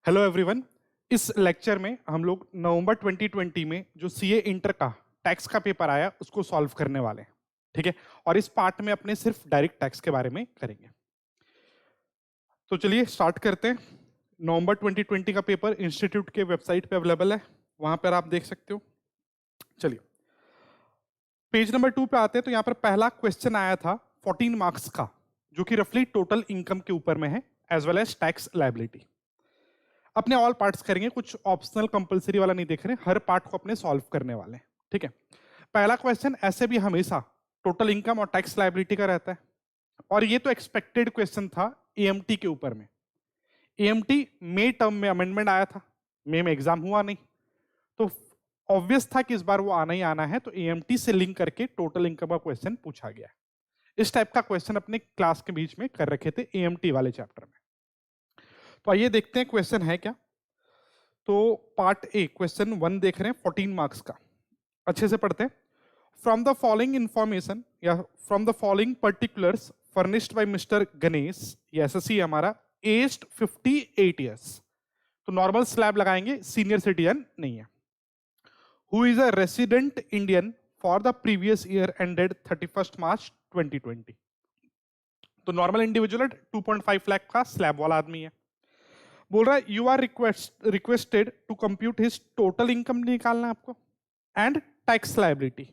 Hello everyone. इस lecture में हम लोग नवंबर 2020 में जो सीए इंटर का टैक्स का पेपर आया उसको सॉल्व करने वाले हैं। ठीक है, और इस पार्ट में अपने सिर्फ डायरेक्ट टैक्स के बारे में करेंगे। तो चलिए स्टार्ट करते हैं। नवंबर 2020 का पेपर इंस्टीट्यूट के वेबसाइट पे अवेलेबल है, वहां पर आप देख सकते हो। चलिए पेज नंबर 2 पे आते हैं। तो यहाँ पर पहला क्वेश्चन आया था 14 मार्क्स का, जो कि रफली टोटल इनकम के ऊपर में है as well as tax liability. अपने ऑल पार्ट्स करेंगे, कुछ ऑप्शनल कंपलसरी वाला नहीं देख रहे, हर पार्ट को अपने सॉल्व करने वाले हैं। ठीक है, पहला क्वेश्चन ऐसे भी हमेशा टोटल इनकम और टैक्स लायबिलिटी का रहता है, और ये तो एक्सपेक्टेड क्वेश्चन था एएमटी के ऊपर में। एएमटी मई टर्म में अमेंडमेंट आया था, मई में एग्जाम हुआ नहीं, तो ऑब्वियस था कि इस बार वो आना ही आना है, तो एएमटी से लिंक करके टोटल इनकम का क्वेश्चन पूछा गया है। इस टाइप का क्वेश्चन अपने क्लास के बीच में कर रखे थे एएमटी वाले चैप्टर में। तो आइए देखते हैं क्वेश्चन है क्या। तो पार्ट ए क्वेश्चन 1 देख रहे हैं 14 मार्क्स का, अच्छे से पढ़ते हैं। फ्रॉम द फॉलोइंग इंफॉर्मेशन या from the following particulars furnished bye mister Ganesh, ये एसएससी हमारा, एज्ड 58 ईयर्स, तो नॉर्मल स्लैब लगाएंगे, सीनियर सिटीजन नहीं है। Who is a resident Indian for the previous year ended 31 मार्च 2020, तो नॉर्मल इंडिविजुअल 2.5 लाख का स्लैब वाला आदमी है। बोल रहा है you are requested to compute his total income निकालना है आपको एंड टैक्स लायबिलिटी।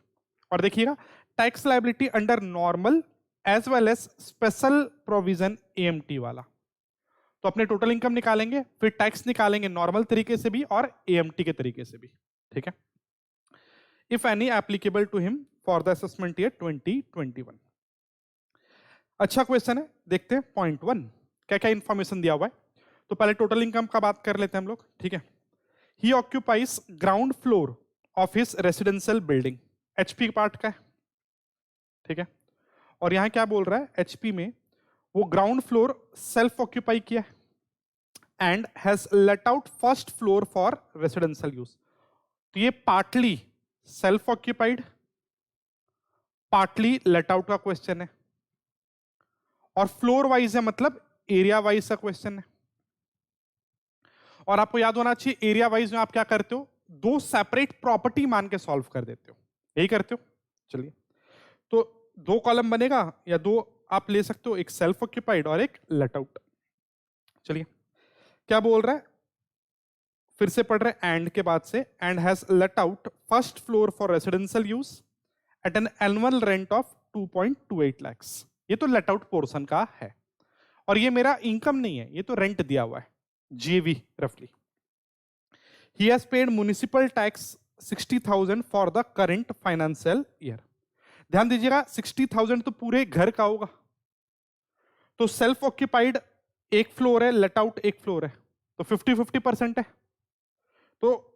और देखिएगा tax liability under normal as well as special provision AMT वाला। तो अपने टोटल इनकम निकालेंगे, फिर टैक्स निकालेंगे नॉर्मल तरीके से भी और एएमटी के तरीके से भी। ठीक है, if any applicable to him for the assessment year 2021। अच्छा क्वेश्चन है, देखते हैं पॉइंट 1 क्या क्या इंफॉर्मेशन दिया हुआ है। तो पहले टोटल इनकम का बात कर लेते हैं हम लोग। ठीक है, he occupies ground floor of his residential building, HP part का है। ठीक है, और यहां क्या बोल रहा है, एचपी में वो ग्राउंड फ्लोर सेल्फ ऑक्यूपाई किया and has let out first floor for residential use. तो ये partly self occupied partly let out का क्वेश्चन है, और फ्लोर वाइज है मतलब एरिया वाइज का क्वेश्चन है। और आपको याद होना चाहिए एरिया वाइज में आप क्या करते हो, दो सेपरेट प्रॉपर्टी मान के सॉल्व कर देते हो, यही करते हो। चलिए, तो दो कॉलम बनेगा या दो आप ले सकते हो, एक सेल्फ ऑक्यूपाइड और एक लेट आउट। चलिए क्या बोल रहा है, फिर से पढ़ रहे हैं, एंड के बाद से, and has let out first floor for residential use at an annual rent of 2.28 lakhs। ये तो लेट आउट पोर्शन का है, और ये मेरा इनकम नहीं है, ये तो रेंट दिया हुआ है, जीवी रफली। He has paid municipal tax 60,000 for the current financial year। ध्यान दीजिएगा 60,000 तो पूरे घर का होगा, तो सेल्फ ऑक्यूपाइड एक फ्लोर है, लेट आउट एक फ्लोर है, तो 50-50% है। तो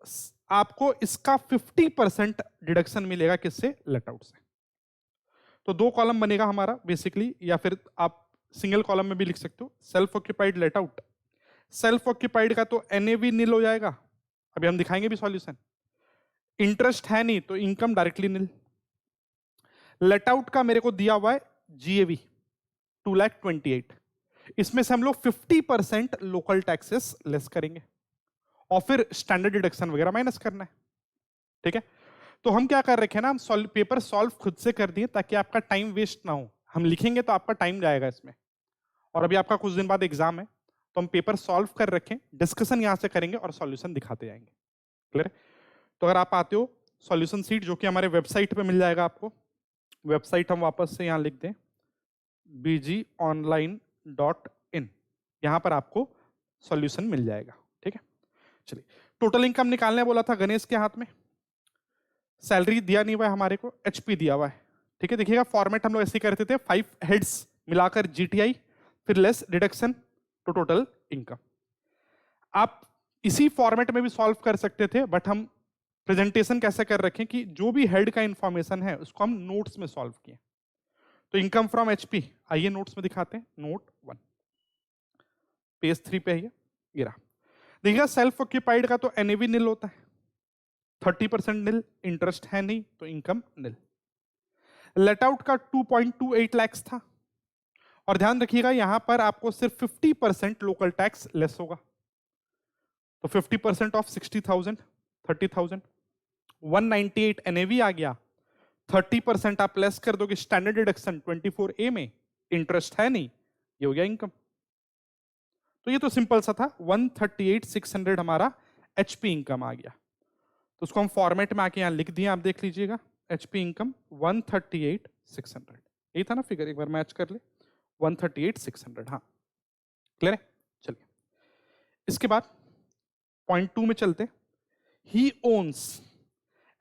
आपको इसका 50% डिडक्शन मिलेगा किससे, लेट आउट से। तो दो कॉलम बनेगा हमारा बेसिकली, या फिर आप सिंगल कॉलम में भी लिख सकते हो, self occupied let out. Self occupied का तो एनएवी नील हो जाएगा, अभी हम दिखाएंगे भी सॉल्यूशन। इंटरेस्ट है नहीं तो इनकम डायरेक्टली नील। लेट आउट का मेरे को दिया हुआ है जीएवी 2,28,000, इसमें से हम लोग 50% लोकल टैक्सेस लेस करेंगे और फिर स्टैंडर्ड डिडक्शन वगैरह माइनस करना है। ठीक है, तो हम क्या कर रखे हैं ना, हम पेपर सॉल्व खुद से कर दिए ताकि आपका टाइम वेस्ट ना हो। हम लिखेंगे तो आपका टाइम जाएगा इसमें, और अभी आपका कुछ दिन बाद एग्जाम है, तो हम पेपर सॉल्व कर रखें, डिस्कशन यहां से करेंगे और सॉल्यूशन दिखाते जाएंगे। क्लियर है? तो अगर आप आते हो सॉल्यूशन सीट जो कि हमारे वेबसाइट पे मिल जाएगा आपको, वेबसाइट हम वापस से यहां लिख दें bgonline.in, यहां पर आपको सॉल्यूशन मिल जाएगा। ठीक है, चलिए टोटल इनकम निकालने बोला था गणेश के हाथ में, सैलरी दिया नहीं हुआ है हमारे को, एचपी दिया हुआ है। ठीक है, देखिएगा फॉर्मेट हम लोग ऐसे करते थे, 5 हेड्स मिलाकर जीटीआई, फिर लेस डिडक्शन तो टोटल इनकम। आप इसी फॉर्मेट में भी सॉल्व कर सकते थे, बट हम प्रेजेंटेशन कैसे कर रखें कि जो भी हेड का इंफॉर्मेशन है उसको हम नोट्स में सॉल्व किए। तो इनकम फ्रॉम एचपी, आइए नोट्स में दिखाते हैं, नोट 1 पेज 3 पे है ये रहा। देखिएगा सेल्फ ऑक्यूपाइड का तो एनएवी नील होता है, 30% नील, इंटरेस्ट है नहीं तो इनकम नील। लेट आउट का 2.28 lakhs था, और ध्यान रखिएगा यहां पर आपको सिर्फ 50% लोकल टैक्स लेस होगा, तो 50% ऑफ 60,000 30,000, 198 एनएवी आ गया। 30% आप लेस कर दोगे स्टैंडर्ड डिडक्शन 24A में, इंटरेस्ट है नहीं, ये हो गया इनकम। तो ये तो सिंपल सा था। 138,600 हमारा एचपी इनकम आ गया। तो उसको हम फॉर्मेट में आके यहां लिख दिए, आप देख लीजिएगा। एचपी इनकम 138,600, यही था ना फिगर, एक बार मैच कर ले। 138,600, हाँ क्लियर है। चलिए इसके बाद पॉइंट 2 में चलते। He owns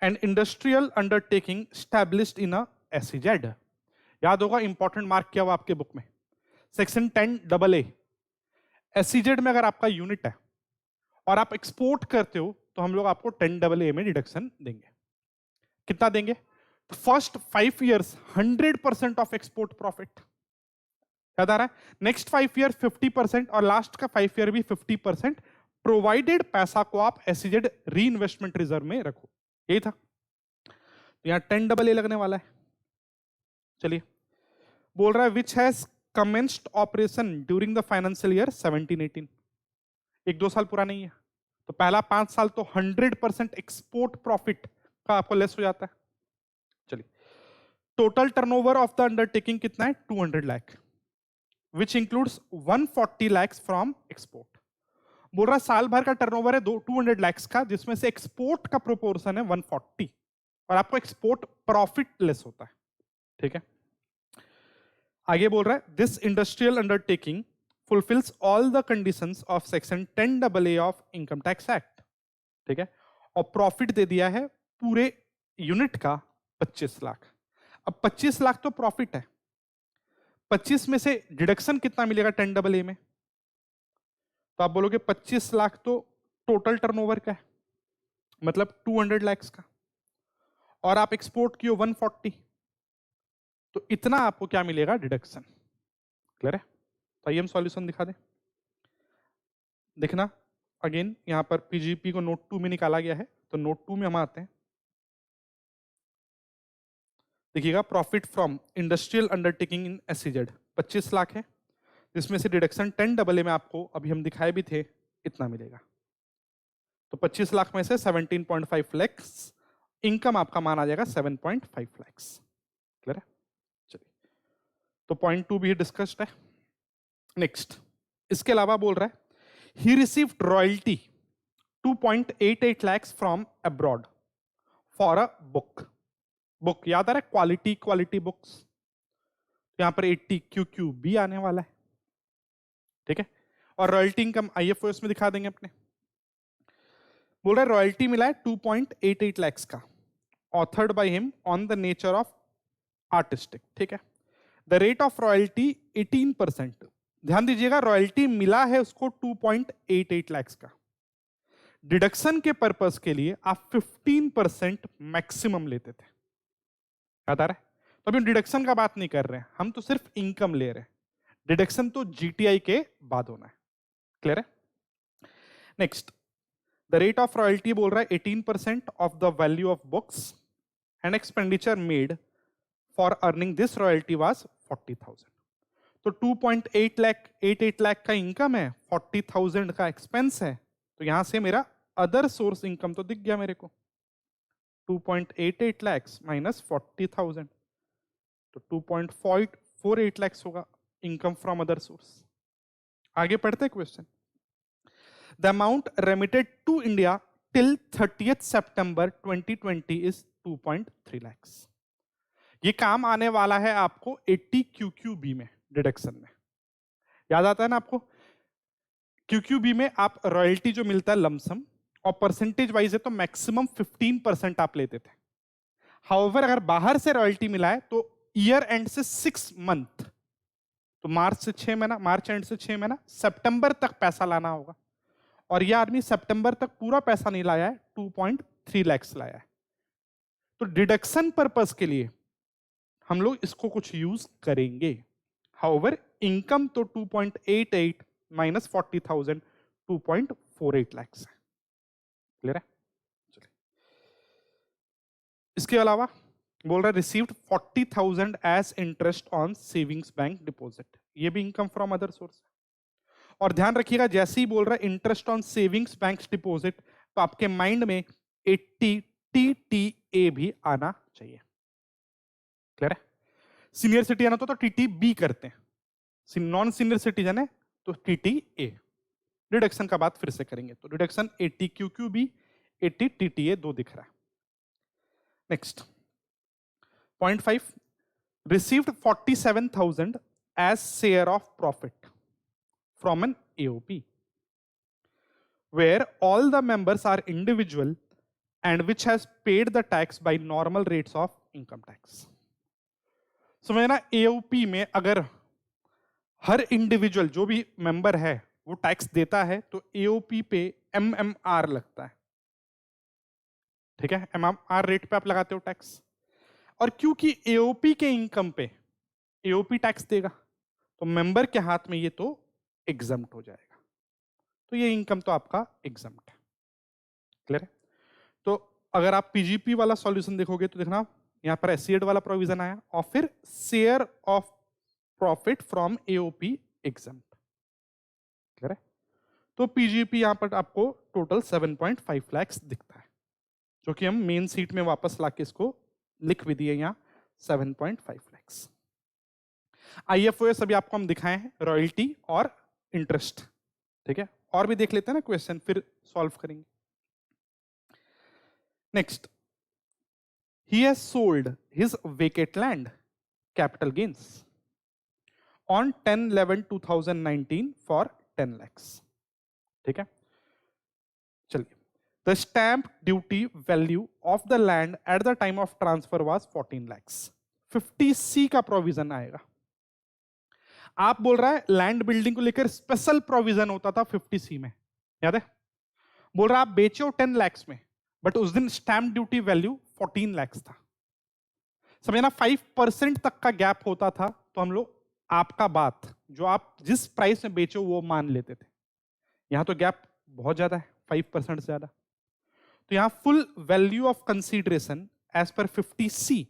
an industrial undertaking established in a SEZ. याद होगा, इंपॉर्टेंट मार्क किया हुआ आपके बुक में, सेक्शन 10AA। एसईजेड में अगर आपका यूनिट है और आप एक्सपोर्ट करते हो तो हम लोग आपको 10AA में डिडक्शन देंगे। कितना देंगे? First 5 years 100% of export profit, याद आ रहा है। नेक्स्ट 5 year 50% और लास्ट का 5 year भी 50%, प्रोवाइडेड पैसा को आप एसईजेड री इन्वेस्टमेंट रिजर्व में रखो। यही था। तो यहां 10AA लगने वाला है। चलिए बोल रहा है which has commenced operation during the financial year 17-18। 1-2 साल पूरा नहीं है, तो पहला 5 साल तो 100% एक्सपोर्ट प्रॉफिट का आपको लेस हो जाता है। चलिए total turnover of the undertaking कितना है? 200 lakh, which includes 140 lakhs from export. बोल रहा साल भर का टर्नओवर है 200 lakhs का, जिसमें से एक्सपोर्ट का प्रोपोर्शन है 140, और आपको एक्सपोर्ट प्रॉफिट लेस होता है। ठीक है, आगे बोल रहा है this industrial undertaking fulfills all the conditions of section 10AA of income tax act। ठीक है, और प्रॉफिट दे दिया है पूरे यूनिट का 25 लाख। अब 25 लाख तो प्रॉफिट है, 25 में से डिडक्शन कितना मिलेगा 10AA में? तो आप बोलोगे 25 लाख तो टोटल टर्नओवर का है, मतलब 200 lakhs का, और आप एक्सपोर्ट किए 140, तो इतना आपको क्या मिलेगा डिडक्शन। क्लियर है? तो आइए हम सॉल्यूशन दिखा दें। देखना अगेन यहां पर पीजीपी को नोट 2 में निकाला गया है, तो नोट 2 में हम आते हैं। देखिएगा profit from industrial undertaking in SEZ 25 lakh है, जिसमें से डिडक्शन 10AA में आपको अभी हम दिखाए भी थे इतना मिलेगा। तो 25 लाख में से 17.5 lakhs इनकम आपका मान आ जाएगा 7.5 lakhs। क्लियर है? चलिए तो पॉइंट 2 भी डिस्कस्ड है। नेक्स्ट इसके अलावा बोल रहा है he received royalty 2.88 lakhs from abroad for a book. Book याद आ रहा है, क्वालिटी बुक्स। यहां पर 80 QQB आने वाला है। ठीक है, और रॉयल्टी इनकम IFOS में दिखा देंगे अपने। बोल रहा है रॉयल्टी मिला है 2.88 lakhs का, authored by him on the nature of artistic. ठीक है, द रेट ऑफ रॉयल्टी 18%। ध्यान दीजिएगा रॉयल्टी मिला है उसको 2.88 lakhs का, डिडक्शन के पर्पस के लिए आप 15% मैक्सिमम लेते थे। याद आ रहा है? तो अभी हम डिडक्शन का बात नहीं कर रहे हैं, हम तो सिर्फ इनकम ले रहे हैं। डिडक्शन तो GTI के बाद होना है। क्लियर है? Next the rate of royalty बोल रहा है 18% of the value of books and expenditure made for earning this royalty was 40,000। तो 2.88 लाख का इनकम है, 40,000 का एक्सपेंस है, तो यहां से मेरा अदर सोर्स इनकम तो दिख गया मेरे को। 2.88 lakhs माइनस 40,000, तो 2.48 lakhs होगा इनकम फ्रॉम अदर सोर्स। आगे पढ़ते question. The amount remitted to India till 30th September 2020 is 2.3 lakhs। ये काम आने वाला है आपको 80 QQB में डिडक्शन में। याद आता है ना आपको? QQB में आप रॉयल्टी जो मिलता है लमसम, और परसेंटेज वाइज है तो मैक्सिमम 15% आप लेते थे। हाउएवर अगर बाहर से रॉयल्टी मिला है तो ईयर एंड से 6 मंथ, तो मार्च से 6 महीना, मार्च एंड से 6 महीना, सितंबर तक पैसा लाना होगा। और यह आदमी सितंबर तक पूरा पैसा नहीं लाया है, 2.3 lakhs लाया है। तो डिडक्शन पर्पस के लिए हम लोग इसको कुछ यूज करेंगे। हाउएवर इनकम तो 2.88 माइनस 40,000 2.48 lakhs है। क्लियर है? चलिए इसके अलावा बोल रहा है received 40,000 as interest on savings bank deposit, ये भी इनकम फ्रॉम अदर सोर्स है। और ध्यान रखिएगा जैसे ही बोल रहा है interest on savings bank deposit, तो आपके माइंड में 80 TTA भी आना चाहिए। क्लियर है? सीनियर सिटीजन होता तो TTB करते हैं, नॉन सीनियर सिटीजन है तो TTA। डिडक्शन का बात फिर से करेंगे, तो डिडक्शन 80 QQB 80 TTA 2 दिख रहा है। Next point 5, received 47,000 as share of profit from an AOP where all the members are individual and which has paid the tax by normal rates of income tax। समझना, AOP में अगर हर individual जो भी member है वो tax देता है तो AOP पे MMR लगता है। ठीक है, MMR रेट पे आप लगाते हो टैक्स, और क्योंकि AOP के इनकम पे AOP टैक्स देगा तो मेंबर के हाथ में ये तो एग्जम्प्ट हो जाएगा, तो ये इनकम तो आपका एग्जम्प्ट है। क्लियर है? तो अगर आप पीजीपी वाला सॉल्यूशन देखोगे तो देखना यहां पर एसिड वाला प्रोविजन आया और फिर share of profit from AOP exempt. Clear है? तो पीजीपी यहां पर आपको टोटल 7.5 लाख दिखता है, जो कि हम मेन सीट में वापस लाके इसको लिख भी दिए यहां 7.5 लाख। आईएफओएस अभी आपको हम दिखाए हैं, रॉयल्टी और इंटरेस्ट। ठीक है, और भी देख लेते हैं ना क्वेश्चन, फिर सॉल्व करेंगे। Next, he has sold his vacant land, capital gains, on 10/11/2019 for 10 lakhs। ठीक है, चलिए, the stamp duty value of the land at the time of transfer was 14 lakhs। 50C का प्रोविजन आएगा। आप बोल रहा है लैंड बिल्डिंग को लेकर स्पेशल प्रोविजन होता था 50C में, याद है? बोल रहा है आप बेचे हो 10 lakhs में, बट उस दिन स्टैंप ड्यूटी वैल्यू 14 lakhs था। समझना, 5% तक का गैप होता था तो हम लोग आपका बात जो आप जिस प्राइस में बेचो वो मान लेते थे। यहां तो गैप बहुत ज्यादा है, 5% से ज्यादा, तो यहां full value of consideration as per 50C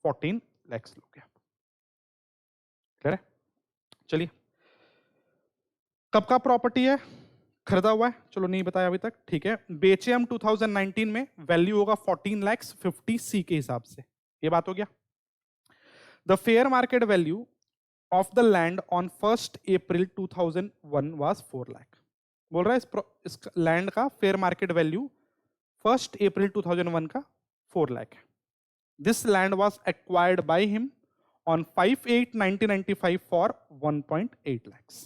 14 lakh लोगे आप। क्लियर है? चलिए, कब का प्रॉपर्टी है, खरीदा हुआ है, चलो नहीं बताया अभी तक। ठीक है, बेचे हम 2019 में, वैल्यू होगा 14 लाख 50C के हिसाब से, ये बात हो गया। The fair market value of the land on 1st April 2001 was 4 lakh. बोल रहा है इस लैंड का fair market value 1st April 2001 का 4 लाख है। This land was acquired by him on 5/8/1995 for 1.8 lakhs।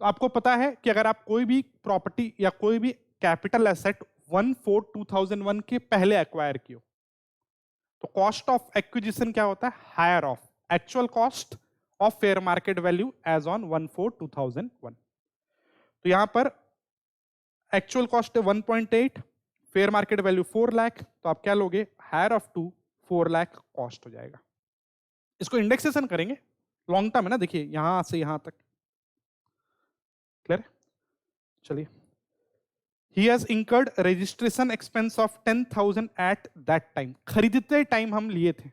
तो आपको पता है कि अगर आप कोई भी प्रॉपर्टी या कोई भी कैपिटल एसेट 1/4/2001 के पहले एक्वायर किए तो कॉस्ट ऑफ एक्विजिशन क्या होता है, higher of actual cost of fair market value as on 1/4/2001। तो यहां पर एक्चुअल कॉस्ट है 1.8, फेयर मार्केट वैल्यू 4 लाख, तो आप क्या लोगे, हायर ऑफ 4 लाख कॉस्ट हो जाएगा। इसको इंडेक्सेशन करेंगे, लॉन्ग टर्म है ना, देखिए यहां से यहां तक। क्लियर? चलिए, he has incurred registration expense of 10,000 at that time। खरीदते टाइम हम लिए थे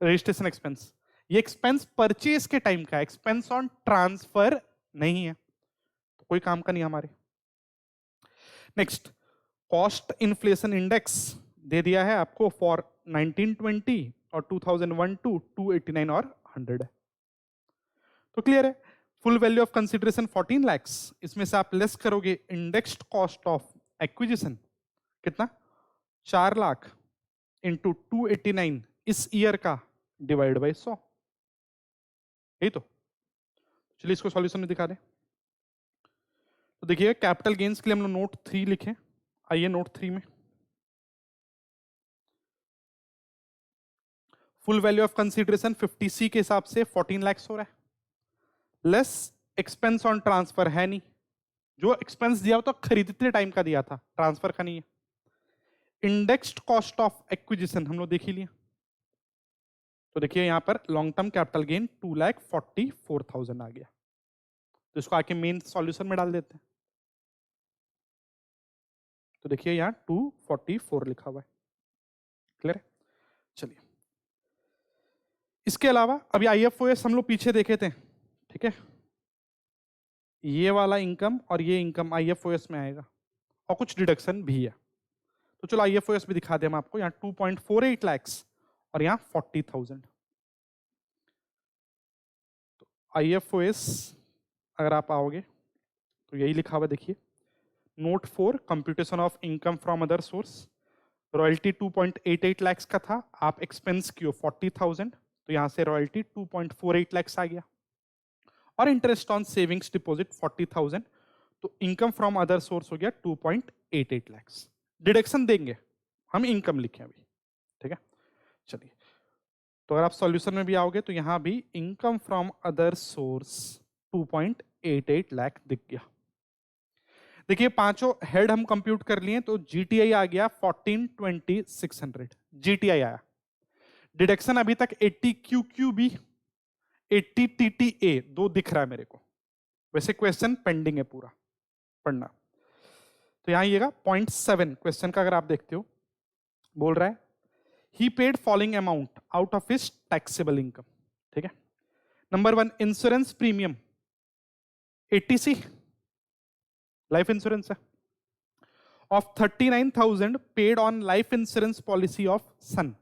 रजिस्ट्रेशन एक्सपेंस, ये एक्सपेंस परचेज के टाइम का, एक्सपेंस ऑन ट्रांसफर नहीं है, तो कोई काम का नहीं हमारे। नेक्स्ट, कॉस्ट इन्फ्लेशन इंडेक्स दे दिया है आपको फॉर 1920 और 2001 टू 289 और 100 है, तो क्लियर है। Full value of consideration 14 lakhs, इसमें से आप लेस करोगे इंडेक्स्ड कॉस्ट ऑफ एक्विजिशन कितना, 4 लाख इंटू 289 इस ईयर का डिवाइड बाई 100, यही तो। चलिए इसको सॉल्यूशन में दिखा दें। तो देखिए कैपिटल गेन्स के लिए हम लोग नोट 3 लिखें, आइए नोट 3 में full value of consideration 50C के हिसाब से 14 लाख हो रहा है, लेस एक्सपेंस ऑन ट्रांसफर है नहीं, जो एक्सपेंस दिया हो तो खरीदते टाइम का दिया था, ट्रांसफर का नहीं है। इंडेक्स्ड कॉस्ट ऑफ एक्विजिशन हम लोग देख ही लिए, तो देखिए यहां पर लॉन्ग टर्म कैपिटल गेन 2,44,000 आ गया, तो इसको आके मेन सॉल्यूशन में डाल देते हैं। तो देखिए यहां 244 लिखा हुआ है। क्लियर है? चलिए, इसके अलावा अभी आईएफओएस हम लोग पीछे देखे थे, ठीक है, ये वाला इनकम और ये इनकम IFOS में आएगा और कुछ डिडक्शन भी है। तो चलो IFOS भी दिखा दें हम आपको, यहाँ 2.48 lakhs और यहाँ 40,000। तो IFOS अगर आप आओगे तो यही लिखा हुआ देखिए, note 4 computation of income from other source, royalty 2.88 lakhs का था, आप एक्सपेंस किए 40,000, तो यहाँ से रॉयल्टी 2.48 lakhs आ गया, और इंटरेस्ट ऑन सेविंग्स डिपॉजिट 40,000, तो इनकम फ्रॉम अदर सोर्स हो गया 2.88 lakhs। डिडक्शन देंगे, हम इनकम लिखे अभी, ठीक है। चलिए, तो अगर आप सॉल्यूशन में भी आओगे तो यहाँ भी income from other source 2.88 lakh दिख गया। देखिए पांचों हेड हम कंप्यूट कर लिए, तो GTI आ गया 1420,600 GTI आया। डिडक्शन अभी तक 80 QQB 80 TTA दो दिख रहा है मेरे को, वैसे क्वेश्चन पेंडिंग है पूरा पढ़ना। तो यहां आइएगा 0.7 क्वेश्चन का, अगर आप देखते हो बोल रहा है he paid following amount out of his taxable income, ठीक है। Number 1 insurance premium 80C life insurance है, of 39,000 paid on life insurance policy of son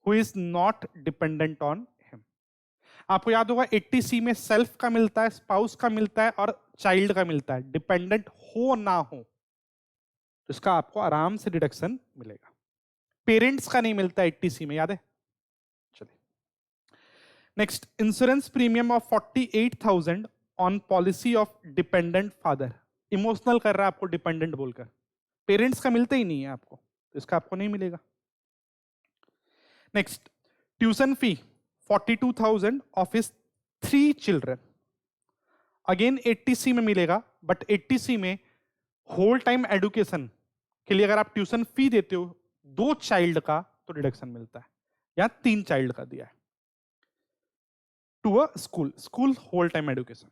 who is not dependent on him. आपको याद होगा 80C में सेल्फ का मिलता है, स्पाउस का मिलता है और चाइल्ड का मिलता है, डिपेंडेंट हो ना हो तो इसका आपको आराम से डिडक्शन मिलेगा। पेरेंट्स का नहीं मिलता 80C में, याद है। चलिए next, insurance premium of 48,000 on policy of dependent father, emotional कर रहा है आपको डिपेंडेंट बोलकर, पेरेंट्स का मिलता ही नहीं है आपको, तो इसका आपको नहीं मिलेगा। Next, tuition fee 42,000 of his 3 children, again 80C में मिलेगा, बट 80C में होल टाइम एजुकेशन के लिए अगर आप ट्यूशन फी देते हो 2 चाइल्ड का तो डिडक्शन मिलता है, या 3 चाइल्ड का दिया है to a school whole time education,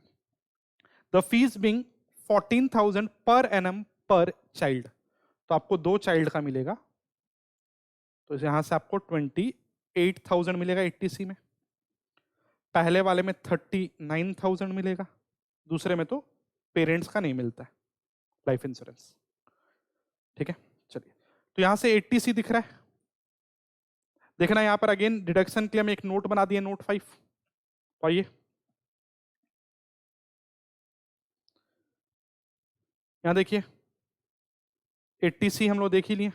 the fees being 14,000 per annum पर चाइल्ड, तो आपको 2 चाइल्ड का मिलेगा, तो यहां से आपको 28,000 मिलेगा 80C में, पहले वाले में 39,000 मिलेगा, दूसरे में तो पेरेंट्स का नहीं मिलता है लाइफ इंश्योरेंस, ठीक है। चलिए, तो यहां से 80C दिख रहा है, देखना यहां पर अगेन डिडक्शन के लिए हम एक नोट बना दिए, नोट 5, आइए यहां देखिए 80C हम लोग देख ही लिए,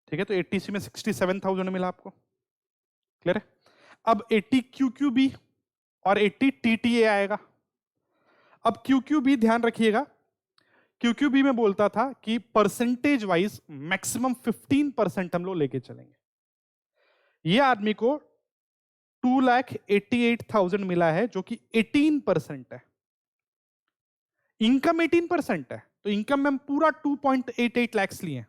ठीक है। तो 80C में 67,000 मिला आपको, क्लियर है। अब 80 QQB और 80 TTA आएगा। अब QQB ध्यान रखिएगा, QQB में बोलता था कि परसेंटेज वाइज मैक्सिमम 15% हम लोग लेके चलेंगे। ये आदमी को 2,88,000 मिला है जो कि 18% है, इनकम 18% है, तो इनकम में हम पूरा 2.88 lakhs लिए,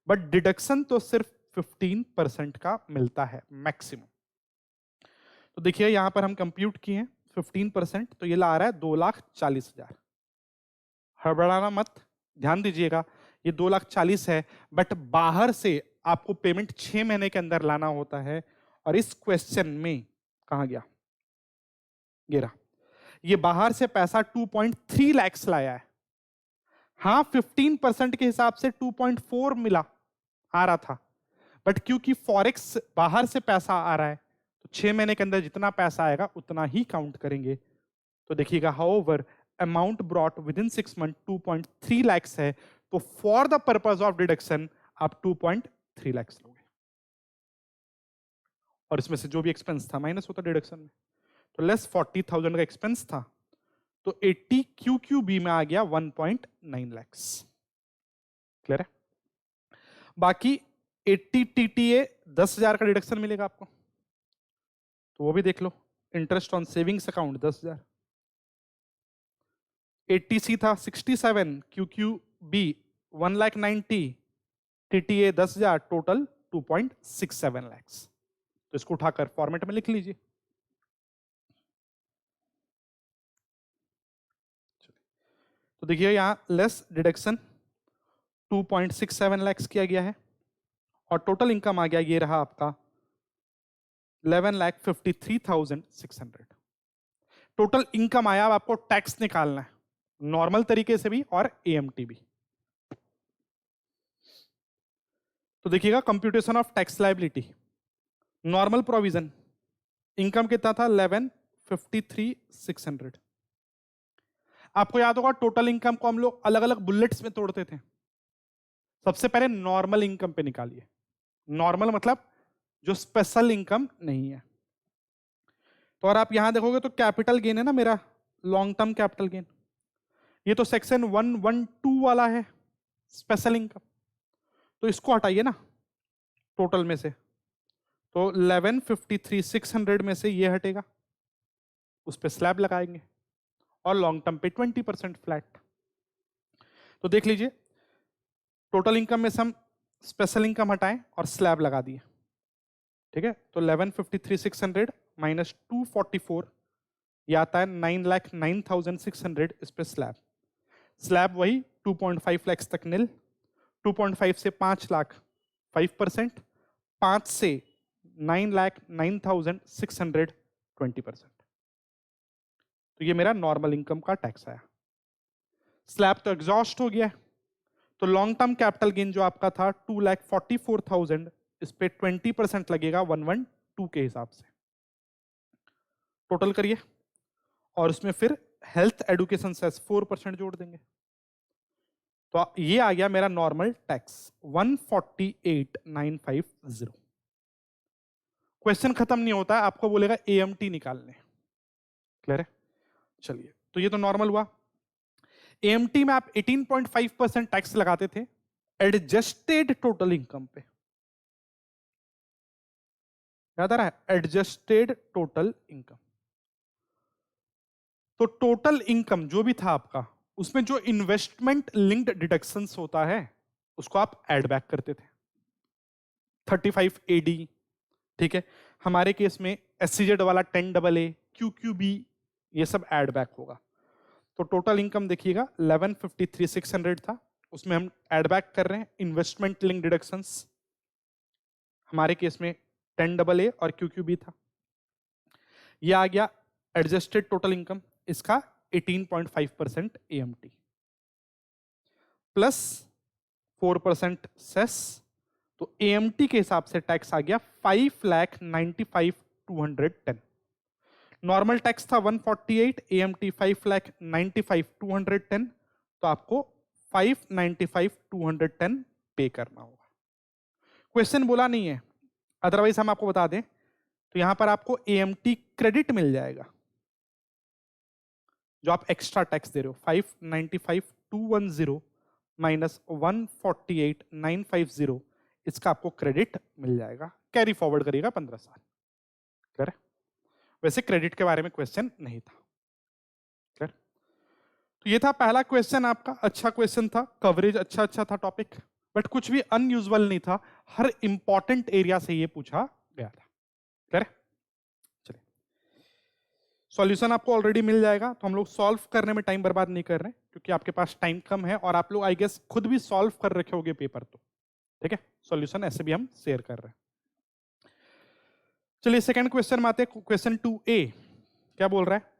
बट डिडक्शन तो सिर्फ 15% का मिलता है मैक्सिमम। तो देखिए यहां पर हम कंप्यूट किए हैं 15%, तो ये ला रहा है 2,40,000। हड़बड़ाना मत, ध्यान दीजिएगा, ये 2,40,000 है, बट बाहर से आपको पेमेंट 6 महीने के अंदर लाना होता है, और इस क्वेश्चन में कहां गया, गिरा, ये बाहर से पैसा 2.3 lakhs लाया है। हाँ 15% के हिसाब से 2.4 मिला आ रहा था, बट क्योंकि फॉरेक्स बाहर से पैसा आ रहा है तो 6 महीने के अंदर जितना पैसा आएगा उतना ही काउंट करेंगे। तो देखिएगा, however amount brought with in 6 month 2.3 lakhs है, तो for the purpose of deduction आप 2.3 lakhs लोगे, और इसमें से जो भी एक्सपेंस था माइनस होता डिडक्शन में, तो लेस 40,000 का एक्सपेंस था, तो 80 QQB में आ गया 1.9 lakhs, क्लियर है। बाकी 80 TTA 10,000 का डिडक्शन मिलेगा आपको, तो वो भी देख लो, interest on savings account 10,000, 80C था 67, QQB 1,90,000, TTA 10,000, टोटल 2.67 lakhs। तो इसको उठाकर फॉर्मेट में लिख लीजिए। तो देखिए यहां लेस डिडक्शन 2.67 lakhs किया गया है, और टोटल इनकम आ गया, ये रहा आपका 11,53,600। टोटल इनकम आया, अब आपको टैक्स निकालना है, नॉर्मल तरीके से भी और एएमटी भी। तो देखिएगा computation of tax liability, normal provision income कितना था 1153,600। आपको याद होगा टोटल इनकम को हम लोग अलग अलग बुलेट्स में तोड़ते थे। सबसे पहले नॉर्मल इनकम पे निकालिए, नॉर्मल मतलब जो स्पेशल इनकम नहीं है। तो और आप यहां देखोगे तो कैपिटल गेन है ना मेरा, लॉन्ग टर्म कैपिटल गेन, ये तो सेक्शन 112 वाला है स्पेशल इनकम, तो इसको हटाइए ना टोटल में से, तो 1153,600 में से ये हटेगा, उस पर स्लैब लगाएंगे और लॉन्ग टर्म पे 20% फ्लैट। तो देख लीजिए टोटल इनकम में से हम स्पेशल इनकम हटाएं और स्लैब लगा दिए, ठीक है। तो 1153,600 माइनस 244, ये आता है 9,09,600, इस पे स्लैब, स्लैब वही 2.5 लाख तक निल, 2.5 से 5 लाख 5%, 5 से 9,09,600 20%। तो ये मेरा नॉर्मल इनकम का टैक्स आया। स्लैब तो एग्जॉस्ट हो गया, तो लॉन्ग टर्म कैपिटल गेन जो आपका था 2,44,000, इस पे 20% लगेगा 112 के हिसाब से। टोटल करिए और उसमें फिर हेल्थ एडुकेशन सेस 4% जोड़ देंगे, तो ये आ गया मेरा नॉर्मल टैक्स 148,950। क्वेश्चन खत्म नहीं होता है, आपको बोलेगा एएमटी निकालने, क्लियर है। चलिए तो ये तो नॉर्मल हुआ। एएमटी में आप 18.5% टैक्स लगाते थे एडजस्टेड टोटल इनकम पे, याद आ रहा है, एडजस्टेड टोटल इनकम। तो टोटल इनकम जो भी था आपका, उसमें जो इन्वेस्टमेंट लिंक्ड डिडक्शंस होता है उसको आप ऐड बैक करते थे, 35 AD, ठीक है। हमारे केस में SCZ वाला 10AA, QQB, ये सब ऐड बैक होगा। तो टोटल इनकम देखिएगा 1153,600 था, उसमें हम ऐड बैक कर रहे हैं इन्वेस्टमेंट लिंक डिडक्शंस, हमारे केस में 10AA और QQB था। ये आ गया एडजस्टेड टोटल इनकम, इसका 18.5% एएमटी प्लस 4% सेस, तो एएमटी के हिसाब से टैक्स आ गया 5,95,210। नॉर्मल टैक्स था 148, एएमटी 5,95,210, तो आपको 5,95,210 पे करना होगा। क्वेश्चन बोला नहीं है, अदरवाइज हम आपको बता दें तो यहां पर आपको एएमटी क्रेडिट मिल जाएगा, जो आप एक्स्ट्रा टैक्स दे रहे हो 5,95,210 माइनस 148,950, इसका आपको क्रेडिट मिल जाएगा, कैरी फॉरवर्ड करिएगा 15 साल, क्लियर है। वैसे क्रेडिट के बारे में क्वेश्चन नहीं था, क्लियर। तो ये था पहला क्वेश्चन आपका, अच्छा क्वेश्चन था, कवरेज अच्छा था टॉपिक, बट कुछ भी अनयूजुअल नहीं था, हर इंपॉर्टेंट एरिया से ये पूछा गया था, क्लियर। चलिए सॉल्यूशन आपको ऑलरेडी मिल जाएगा, तो हम लोग सॉल्व करने में टाइम बर्बाद नहीं कर रहे हैं क्योंकि आपके पास टाइम कम है और आप लोग आई गेस खुद भी सॉल्व कर रखे होगे पेपर, तो ठीक है, सॉल्यूशन ऐसे भी हम शेयर कर रहे हैं। चलिए सेकंड क्वेश्चन में आते हैं, क्वेश्चन 2A क्या बोल रहा है,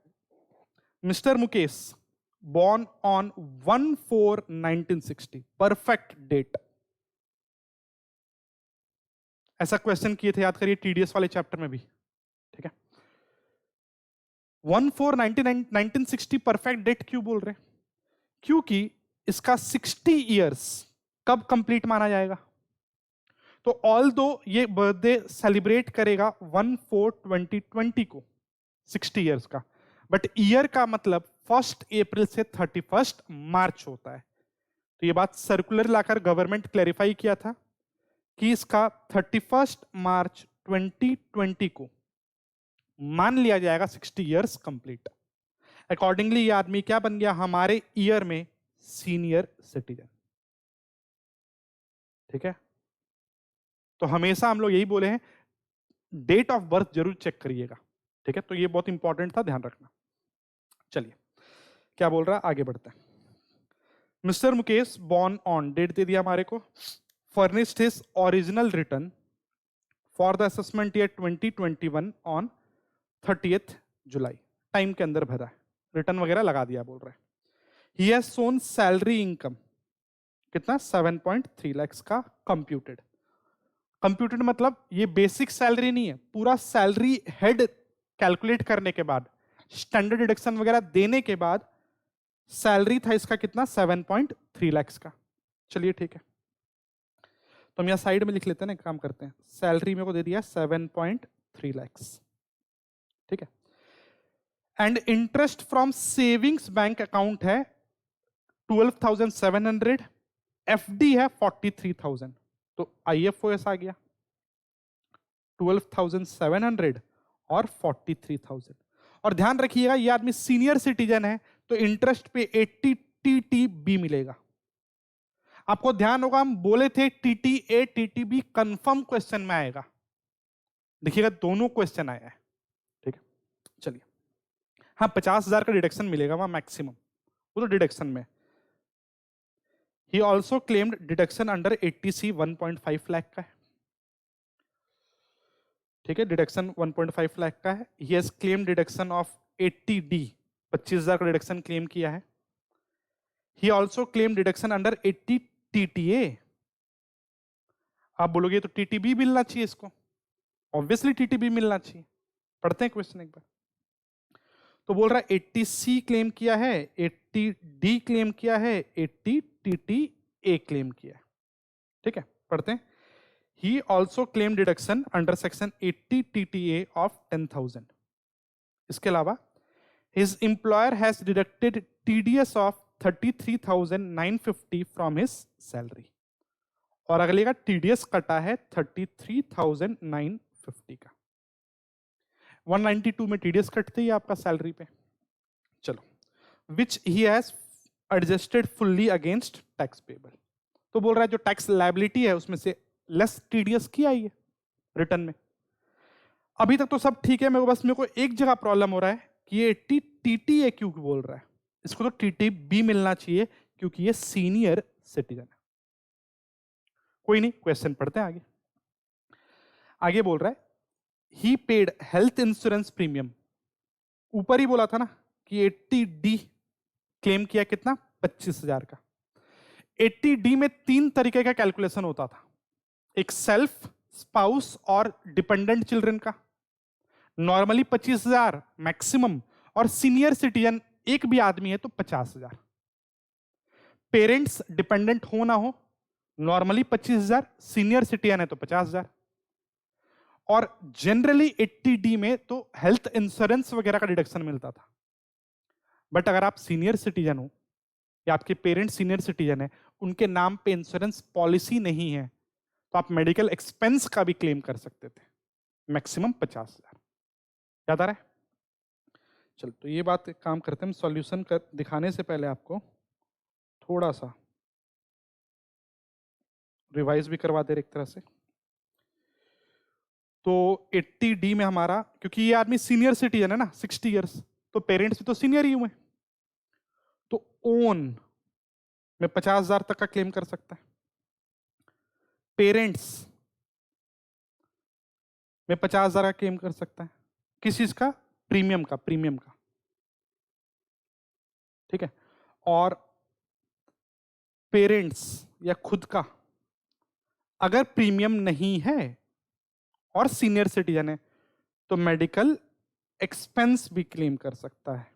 mister Mukesh born on 1/4/1960, perfect date. ऐसा क्वेश्चन किए थे, याद करिए टीडीएस वाले चैप्टर में भी, ठीक है। 1/4/1960 परफेक्ट डेट क्यों बोल रहे हैं, क्योंकि इसका 60 इयर्स कब कंप्लीट माना जाएगा। तो ऑल दो ये बर्थडे सेलिब्रेट करेगा 1/4/2020 को 60 इयर्स का, बट ईयर का मतलब 1 अप्रैल से 31 मार्च होता है। तो ये बात सर्कुलर लाकर गवर्नमेंट क्लैरिफाई किया था कि इसका 31 मार्च 2020 को मान लिया जाएगा 60 इयर्स कंप्लीट। अकॉर्डिंगली ये आदमी क्या बन गया हमारे ईयर में, सीनियर सिटीजन, ठीक है। तो हमेशा हम लोग यही बोले हैं डेट ऑफ बर्थ जरूर चेक करिएगा, ठीक है। तो ये बहुत इंपॉर्टेंट था, ध्यान रखना। चलिए क्या बोल रहा है, आगे बढ़ते हैं। Mister Mukesh born on, date दे दिया हमारे को, furnished his original return for the assessment year 2021 on 30th July. Time के अंदर भरा है, रिटर्न वगैरह लगा दिया बोल रहा है। He has son salary income कितना 7.3 lakhs का कंप्यूटेड। कंप्यूटेड मतलब ये बेसिक सैलरी नहीं है, पूरा सैलरी हेड कैलकुलेट करने के बाद स्टैंडर्ड डिडक्शन वगैरह देने के बाद सैलरी था इसका कितना 7.3 lakhs का। चलिए ठीक है, तो हम यहाँ साइड में लिख लेते हैं ना, काम करते हैं। सैलरी मेरे को दे दिया 7.3 lakhs, ठीक है। And interest from savings bank account है 12,700, एफडी है 43,000, तो आईएफओएस आ गया 12,700 और 43,000। और ध्यान रखिएगा ये आदमी सीनियर सिटीजन है, तो इंटरेस्ट पे 80 टीटीबी मिलेगा। आपको ध्यान होगा हम बोले थे टीटीए टीटीबी कंफर्म क्वेश्चन में आएगा, देखिएगा दोनों क्वेश्चन आया है, ठीक है। चलिए, हाँ 50,000 का डिडक्शन मिलेगा वहां मैक्सिमम, वो तो डिडक्शन में। He also claimed deduction under 80C 1.5 lakh का है, ठीक है, डिडक्शन 1.5 लाख का है। He has claim deduction of 80D 25,000 का डिडक्शन क्लेम किया है। He also claim deduction under 80 TTA। आप बोलोगे तो TTB मिलना चाहिए इसको, ऑब्वियसली TTB मिलना चाहिए। पढ़ते हैं क्वेश्चन एक बार। तो बोल रहा है 80C क्लेम किया है, 80D क्लेम किया है, 80 TTA क्लेम किया है, ठीक है। पढ़ते हैं। He also claimed deduction under section 80 TTA of 10,000. इसके अलावा his employer has deducted TDS of 33,950 from his salary. और अगले का TDS कटा है 33,950 का। 192 में TDS कटते ही आपका सैलरी पे। चलो, which he has adjusted fully against tax payable. तो बोल रहा है जो टैक्स लायबिलिटी है उसमें से लेस टीडीएस की आई है रिटर्न में। अभी तक तो सब ठीक है, मेरे को एक जगह प्रॉब्लम हो रहा है कि ये टीटीए क्यों बोल रहा है, इसको तो टीटीबी मिलना चाहिए क्योंकि ये सीनियर सिटीजन है। कोई नहीं, क्वेश्चन पढ़ते हैं आगे। आगे बोल रहा है he paid health insurance premium, ऊपर ही बोला था ना कि 80D क्लेम किया कितना 25,000 का। 80D में 3 तरीके का कैलकुलेशन होता था, एक सेल्फ, स्पाउस और डिपेंडेंट चिल्ड्रन का। नॉर्मली 25,000 मैक्सिमम, और सीनियर सिटीजन एक भी आदमी है तो 50,000। पेरेंट्स डिपेंडेंट हो ना हो, नॉर्मली 25,000, सीनियर सिटीजन है तो 50,000। और जनरली 80D में तो हेल्थ इंश्योरेंस वगैरह का डिडक्शन मिलता था। बट अगर आप सीनियर सिटीजन हो या आपके पेरेंट्स सीनियर सिटीजन है, उनके नाम पे इंश्योरेंस पॉलिसी नहीं है, तो आप मेडिकल एक्सपेंस का भी क्लेम कर सकते थे, मैक्सिमम 50,000। याद आ रहा है? चल, तो ये बात एक काम करते हैं, हम सॉल्यूशन कर दिखाने से पहले आपको थोड़ा सा रिवाइज भी करवा दे एक तरह से। तो 80D में हमारा, क्योंकि ये आदमी सीनियर सिटीजन है ना 60 इयर्स, तो पेरेंट्स भी तो सीनियर ही हुए, तो ओन में 50,000 तक का क्लेम कर सकता है। पेरेंट्स में 50,000 का क्लेम कर सकता है। किस चीज का? प्रीमियम का, प्रीमियम का, ठीक है। और पेरेंट्स या खुद का अगर प्रीमियम नहीं है और सीनियर सिटीजन है तो मेडिकल एक्सपेंस भी क्लेम कर सकता है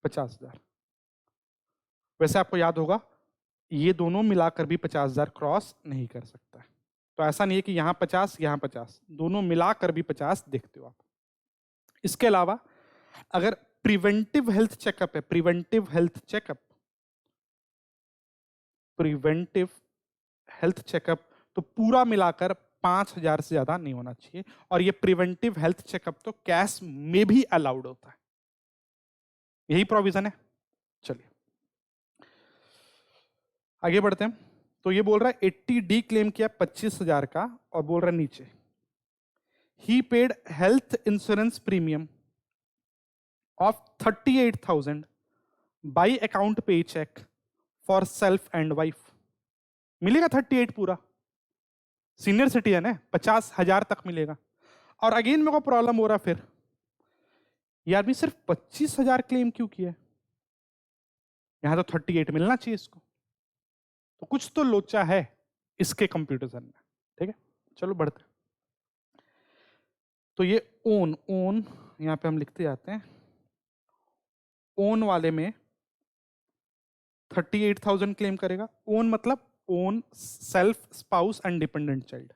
50,000। वैसे आपको याद होगा ये दोनों मिलाकर भी 50,000 क्रॉस नहीं कर सकता है, तो ऐसा नहीं है कि यहां 50 यहां 50, दोनों मिलाकर भी 50 देखते हो आप। इसके अलावा अगर प्रिवेंटिव हेल्थ चेकअप है, preventive health checkup, preventive health checkup, तो पूरा मिलाकर 5,000 से ज्यादा नहीं होना चाहिए। और ये प्रिवेंटिव हेल्थ चेकअप तो कैश में भी अलाउड होता है, यही प्रोविजन है। चलिए आगे बढ़ते हैं। तो ये बोल रहा है 80D क्लेम किया 25,000 का, और बोल रहा है नीचे he paid health insurance premium of 38,000 by account payee cheque for self and wife. मिलेगा 38 पूरा, सीनियर सिटीजन है, 50,000 तक मिलेगा। और अगेन मेरे को प्रॉब्लम हो रहा फिर ये आदमी सिर्फ 25,000 क्लेम क्यों किया है? यहां तो 38 मिलना चाहिए इसको। तो कुछ तो लोचा है इसके कंप्यूटर में। ठीक है, चलो बढ़ते हैं। तो ये ओन ओन यहां पे हम लिखते जाते हैं। ओन वाले में 38,000 क्लेम करेगा। ओन मतलब own self spouse and dependent child.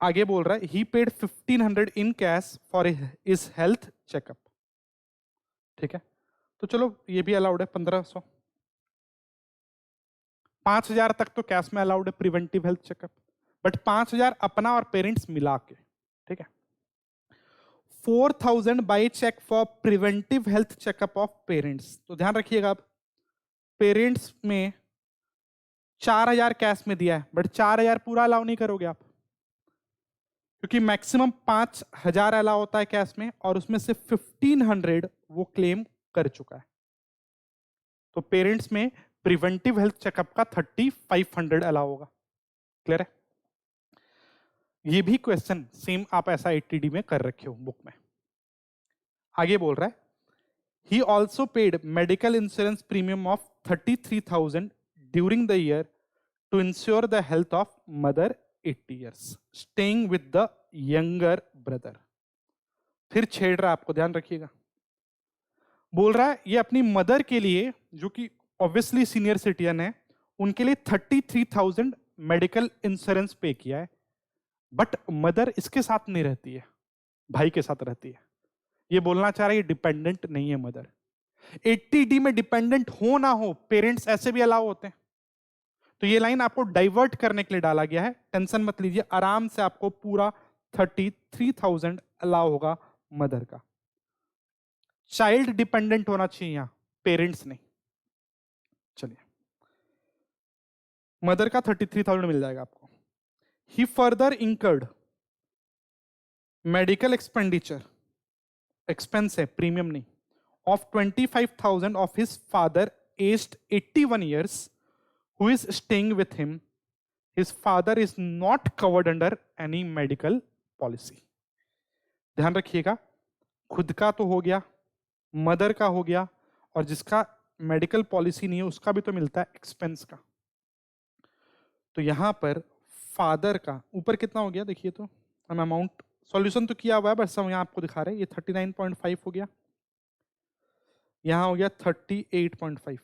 आगे बोल रहा है he paid 1500 in cash for his health checkup. ठीक है, तो चलो ये भी अलाउड है 1500। 5,000 तक तो कैश में अलाउड है प्रिवेंटिव हेल्थ चेकअप, बट 5,000 अपना और पेरेंट्स मिला के। ठीक है, 4,000 by cheque for preventive health checkup of parents. तो ध्यान रखिएगा, आप पेरेंट्स में 4,000 कैश में दिया है, बट 4,000 पूरा अलाउ नहीं करोगे आप, क्योंकि मैक्सिमम 5,000 अलाउ होता है कैश में, और उसमें से 1,500 वो क्लेम कर चुका है। तो पेरेंट्स में प्रिवेंटिव हेल्थ चेकअप का 3,500 अलाउ होगा। क्लियर है? ये भी क्वेश्चन सेम आप ऐसा 80D में कर रखे हो बुक में। आगे बोल रहा है he also paid medical insurance premium of 33,000 during the year to insure the health of mother 80 years staying with the younger brother. फिर छेड़ रहा है आपको, ध्यान रखिएगा। बोल रहा है ये अपनी मदर के लिए, जो कि ऑब्वियसली सीनियर सिटीजन है, उनके लिए 33,000 मेडिकल इंश्योरेंस पे किया है, बट मदर इसके साथ नहीं रहती है, भाई के साथ रहती है। ये बोलना चाह रहा है ये डिपेंडेंट नहीं है मदर। 80D में डिपेंडेंट हो ना हो, पेरेंट्स ऐसे भी अलाउ होते हैं। तो ये लाइन आपको डाइवर्ट करने के लिए डाला गया है, टेंशन मत लीजिए, आराम से आपको पूरा 33,000 अलाउ होगा मदर का। चाइल्ड डिपेंडेंट होना चाहिए यहां, पेरेंट्स नहीं। चलिए, मदर का 33,000 मिल जाएगा आपको। He further incurred medical expenditure, expense है प्रीमियम नहीं, of 25,000 of his father aged 81 years who is staying with him. His father is not covered under any medical policy. ध्यान रखिएगा, खुद का तो हो गया, मदर का हो गया, और जिसका मेडिकल पॉलिसी नहीं है उसका भी तो मिलता है एक्सपेंस का। तो यहां पर फादर का ऊपर कितना हो गया देखिए, तो हम अमाउंट सॉल्यूशन तो किया हुआ है, बस हम यहां आपको दिखा रहे हैं। ये 39.5 हो गया, यहां हो गया 38.5।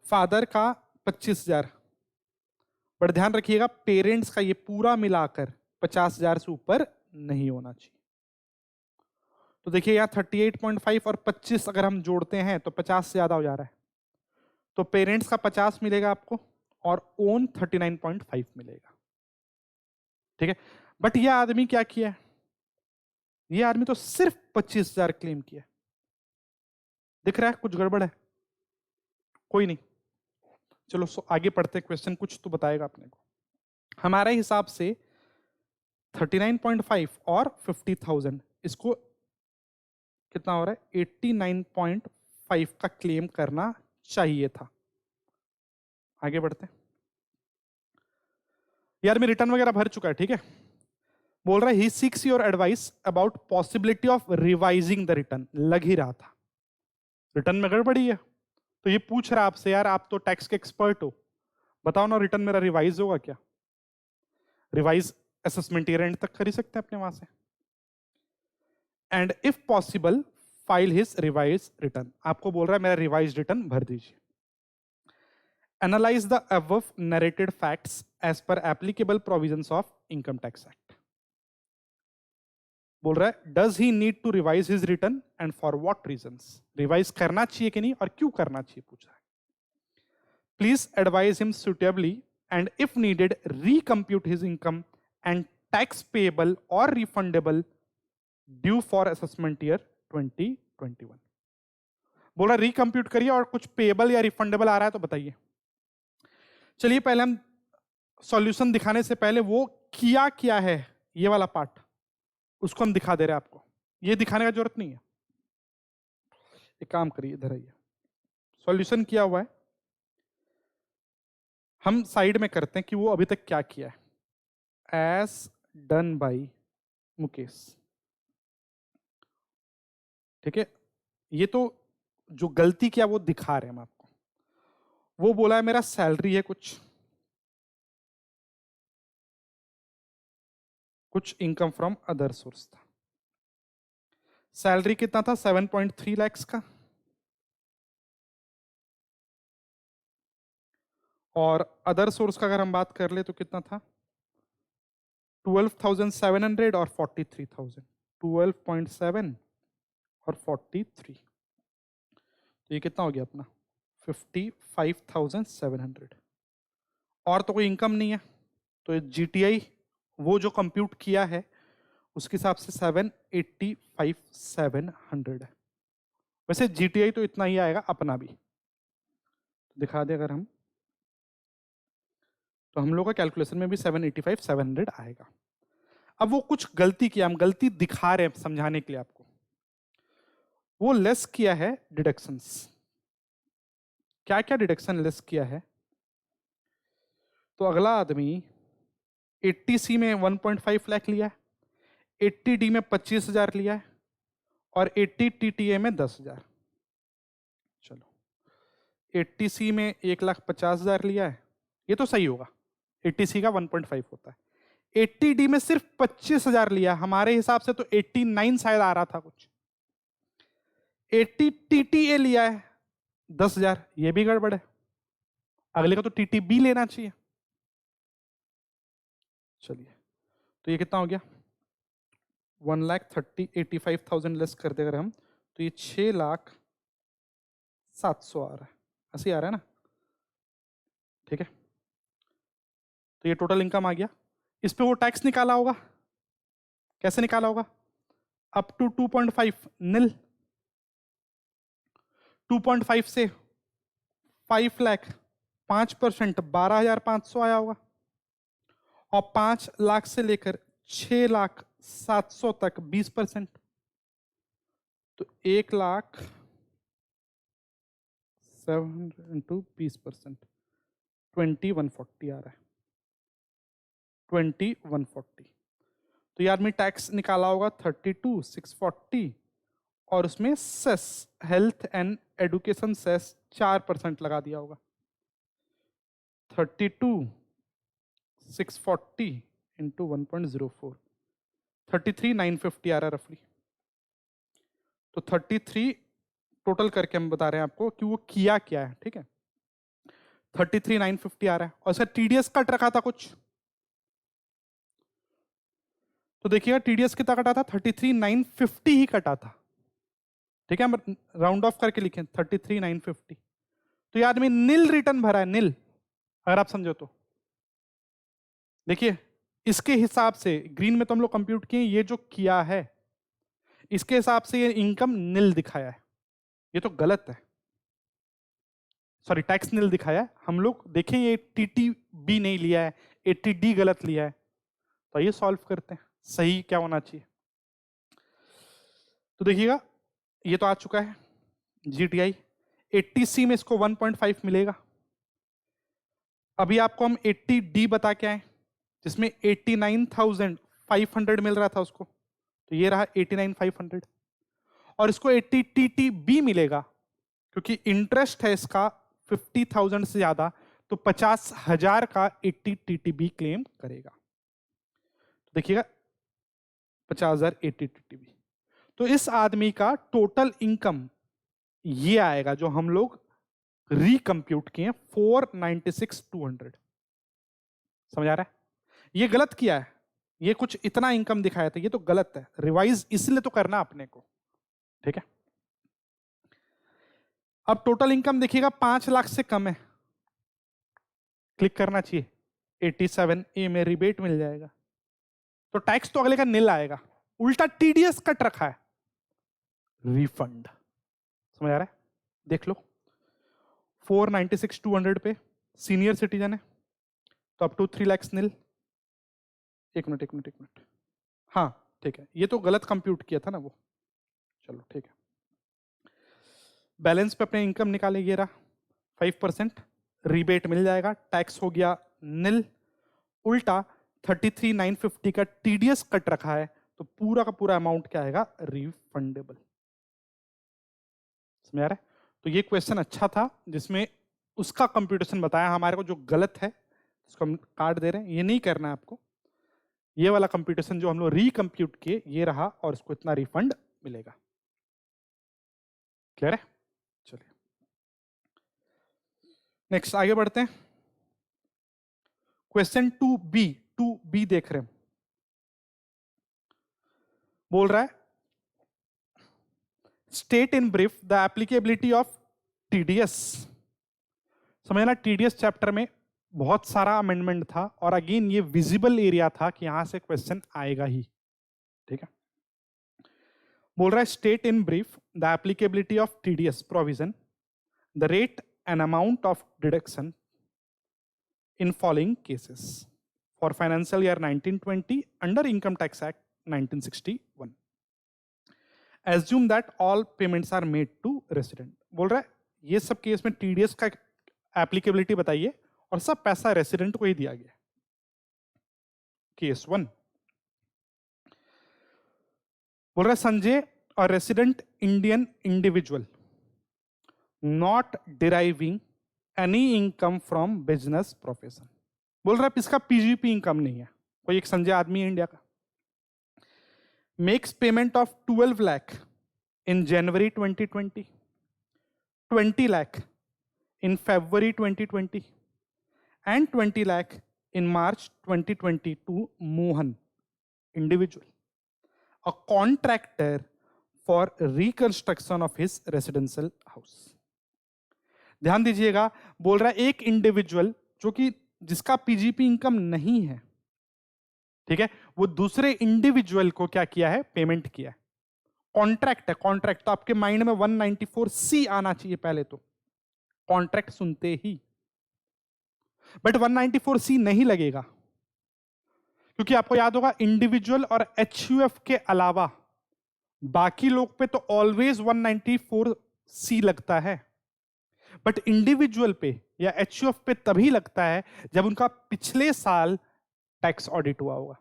फादर का 25,000, बट ध्यान रखिएगा पेरेंट्स का ये पूरा मिलाकर 50,000 से ऊपर नहीं होना चाहिए। तो देखिए यहाँ 38.5 और 25 अगर हम जोड़ते हैं तो 50 से ज्यादा हो जा रहा है। तो पेरेंट्स का 50 मिलेगा आपको और ओन 39.5 मिलेगा। ठीक है, बट ये आदमी क्या किया है? ये आदमी तो सिर्फ 25,000 क्लेम किया। दिख रहा है कुछ गड़बड़ है? कोई नहीं, चलो आगे पढ़ते हैं। क्वेश्चन कुछ तो बताएगा अपने को। हमारे हिसाब से 39.5 और 50,000, इसको कितना हो रहा है? 89.5 का क्लेम करना चाहिए था। आगे बढ़ते हैं। यार मैं रिटर्न वगैरह भर चुका है, ठीक है। बोल रहा है he seeks your advice about possibility of revising the return. लग ही रहा था रिटर्न में गड़बड़ी है, तो ये पूछ रहा है आपसे, यार आप तो टैक्स के एक्सपर्ट हो, बताओ ना रिटर्न मेरा रिवाइज होगा क्या? रिवाइज असेसमेंट ईयर एंड तक कर ही सकते हैं अपने वहां से। And if possible file his revise return. आपको बोल रहा है मेरा रिवाइज रिटर्न भर दीजिए। Analyse the above narrated facts as per applicable provisions of income tax act. बोल रहा है does he need to revise his return and for what reasons. Revise करना चाहिए कि नहीं और क्यों करना चाहिए पूछ रहा है। Please advise him suitably and if needed recompute his income and tax payable और refundable due for assessment year 2021। बोला रिकम्प्यूट करिए और कुछ पेएबल या रिफंडेबल आ रहा है तो बताइए। चलिए पहले हम सॉल्यूशन दिखाने से पहले वो किया क्या है, ये वाला पार्ट उसको हम दिखा दे रहे हैं आपको। ये दिखाने का जरूरत नहीं है। एक काम करिए, इधर आइए। सॉल्यूशन किया हुआ है, हम साइड में करते हैं कि वो अभी तक क्या किया है। As done by Mukesh. ठीक है, ये तो जो गलती किया वो दिखा रहे हैं हम आपको। वो बोला है मेरा सैलरी है कुछ इनकम फ्रॉम अदर सोर्स था। सैलरी कितना था? 7.3 लाख का। और अदर सोर्स का अगर हम बात कर ले तो कितना था? 12,700 और 43,000। 12.7 और 43, तो ये कितना हो गया अपना? 55,700। और तो कोई इनकम नहीं है, तो जीटीआई वो जो कंप्यूट किया है उसके हिसाब से 785,700 है। वैसे जीटीआई तो इतना ही आएगा अपना भी, दिखा दे अगर हम, तो हम लोग का कैलकुलेशन में भी 785,700 आएगा। अब वो कुछ गलती किया, हम गलती दिखा रहे हैं समझाने के लिए आपको। वो लेस किया है डिडक्शंस। क्या क्या डिडक्शन लेस किया है? तो अगला आदमी 80C में 1.5 लाख लिया है, 80D में 25,000 लिया है, और 80 TTA में 10,000। चलो, 80C में 1,50,000 लिया है, ये तो सही होगा, 80C का 1.5 होता है। 80D में सिर्फ 25,000 लिया, हमारे हिसाब से तो 89 शायद आ रहा था कुछ। 80 TTA लिया है 10,000, ये भी गड़बड़ है, अगले का तो TTB लेना चाहिए। चलिए, तो ये कितना हो गया? 1,85,000 लेस कर दे अगर हम, तो ये 6,07,000 आ रहा है, ऐसे आ रहा है ना? ठीक है, तो ये टोटल इनकम आ गया। इस पे वो टैक्स निकाला होगा, कैसे निकाला होगा? अप टू 2.5 नील, 2.5 से 5 लाख 5%, 12,500 आया होगा। और 5 लाख से लेकर 6,07,000 तक 20%, तो 1,07,000 इंटू 20%, 2,140 आ रहा है, 2,140। तो ये आदमी टैक्स निकाला होगा 32,640, और उसमें cess, health and education cess 4% लगा दिया होगा। 32,640 इंटू 1.04, 33,950 आ रहा है रफली। तो 33 टोटल करके हम बता रहे हैं आपको कि वो किया क्या है, ठीक है? 33,950 आ रहा है, और सर टीडीएस कट रखा था कुछ, तो देखिएगा टीडीएस कितना कटा था? 33,950 ही कटा था, ठीक है? हम राउंड ऑफ करके लिखें 33,950। तो ये आदमी नील रिटर्न भरा है, नील, अगर आप समझो तो। देखिए, इसके हिसाब से ग्रीन में तो हम लोग कंप्यूट किए, ये जो किया है इसके हिसाब से ये इनकम नील दिखाया है, ये तो गलत है। सॉरी, टैक्स नील दिखाया है। हम लोग देखें ये TTB नहीं लिया है, 80D गलत लिया है। तो ये सॉल्व करते हैं, सही क्या होना चाहिए। तो देखिएगा, ये तो आ चुका है GTI। 80C में इसको 1.5 मिलेगा। अभी आपको हम 80D बता के आए, जिसमें 89,500 मिल रहा था उसको, तो ये रहा 89,500। और इसको 80 TTB मिलेगा, क्योंकि इंटरेस्ट है इसका 50,000 से ज्यादा, तो 50,000 का 80 TTB क्लेम करेगा। तो देखिएगा 50,000 80 TTB। तो इस आदमी का टोटल इनकम ये आएगा जो हम लोग रिकंप्यूट किए, 496,200। समझ आ रहा है? ये गलत किया है, ये कुछ इतना इनकम दिखाया था, ये तो गलत है, रिवाइज इसलिए तो करना अपने को, ठीक है? अब टोटल इनकम देखिएगा 5 लाख से कम है, क्लिक करना चाहिए, 87A में रिबेट मिल जाएगा, तो टैक्स तो अगले का नील आएगा, उल्टा टीडीएस कट रखा है, रिफंड। समझ आ रहा है? देख लो, 496,200 पे सीनियर सिटीजन है, तो अप टू 3 लाख नील। एक मिनट, हाँ ठीक है, ये तो गलत कंप्यूट किया था ना वो, चलो ठीक है। बैलेंस पे अपने इनकम निकाले, ये रहा 5%, रिबेट मिल जाएगा, टैक्स हो गया नील, उल्टा 33,950 का टीडीएस कट रखा है, तो पूरा का पूरा अमाउंट क्या आएगा? रिफंडेबल। समझ आ रहा है? तो ये क्वेश्चन अच्छा था जिसमें उसका कंप्यूटेशन बताया हमारे को जो गलत है, उसको हम काट दे रहे हैं। ये नहीं करना है आपको। ये वाला कंप्यूटेशन जो हम लोग रिकम्प्यूट किए ये रहा और इसको इतना रिफंड मिलेगा। क्लियर है? चलिए नेक्स्ट आगे बढ़ते हैं। क्वेश्चन 2B देख रहे हैं। बोल रहा है state in brief the applicability of TDS. समझना, टीडीएस चैप्टर में बहुत सारा अमेंडमेंट था और अगेन ये विजिबल एरिया था कि यहां से क्वेश्चन आएगा ही। ठीक है, बोल रहा है state in brief the applicability of TDS provision, the rate and amount of deduction in following cases for financial year 1920 under Income Tax Act 1961. Assume that all payments are made to resident. बोल रहा है ये सब case में TDS का applicability बताइए और सब पैसा रेसिडेंट को ही दिया गया। केस 1 बोल रहा है संजय और resident Indian individual not deriving any income from business profession. बोल रहा है इसका पीजीपी इनकम नहीं है, कोई एक संजय आदमी है इंडिया का, makes payment of 12 lakh in January 2020, 20 lakh in February 2020 and 20 lakh in March 2020 to Mohan individual, a contractor for reconstruction of his residential house. ध्यान दीजिएगा, बोल रहा है एक इंडिविजुअल जो कि जिसका पीजीपी इनकम नहीं है, ठीक है, वो दूसरे इंडिविजुअल को क्या किया है, पेमेंट किया है। कॉन्ट्रैक्ट है, कॉन्ट्रैक्ट तो आपके माइंड में 194C आना चाहिए पहले तो, कॉन्ट्रैक्ट सुनते ही, बट 194C नहीं लगेगा क्योंकि आपको याद होगा इंडिविजुअल और एचयूएफ के अलावा बाकी लोग पे तो ऑलवेज 194C लगता है, बट इंडिविजुअल पे या एचयूएफ पे तभी लगता है जब उनका पिछले साल टैक्स ऑडिट हुआ होगा,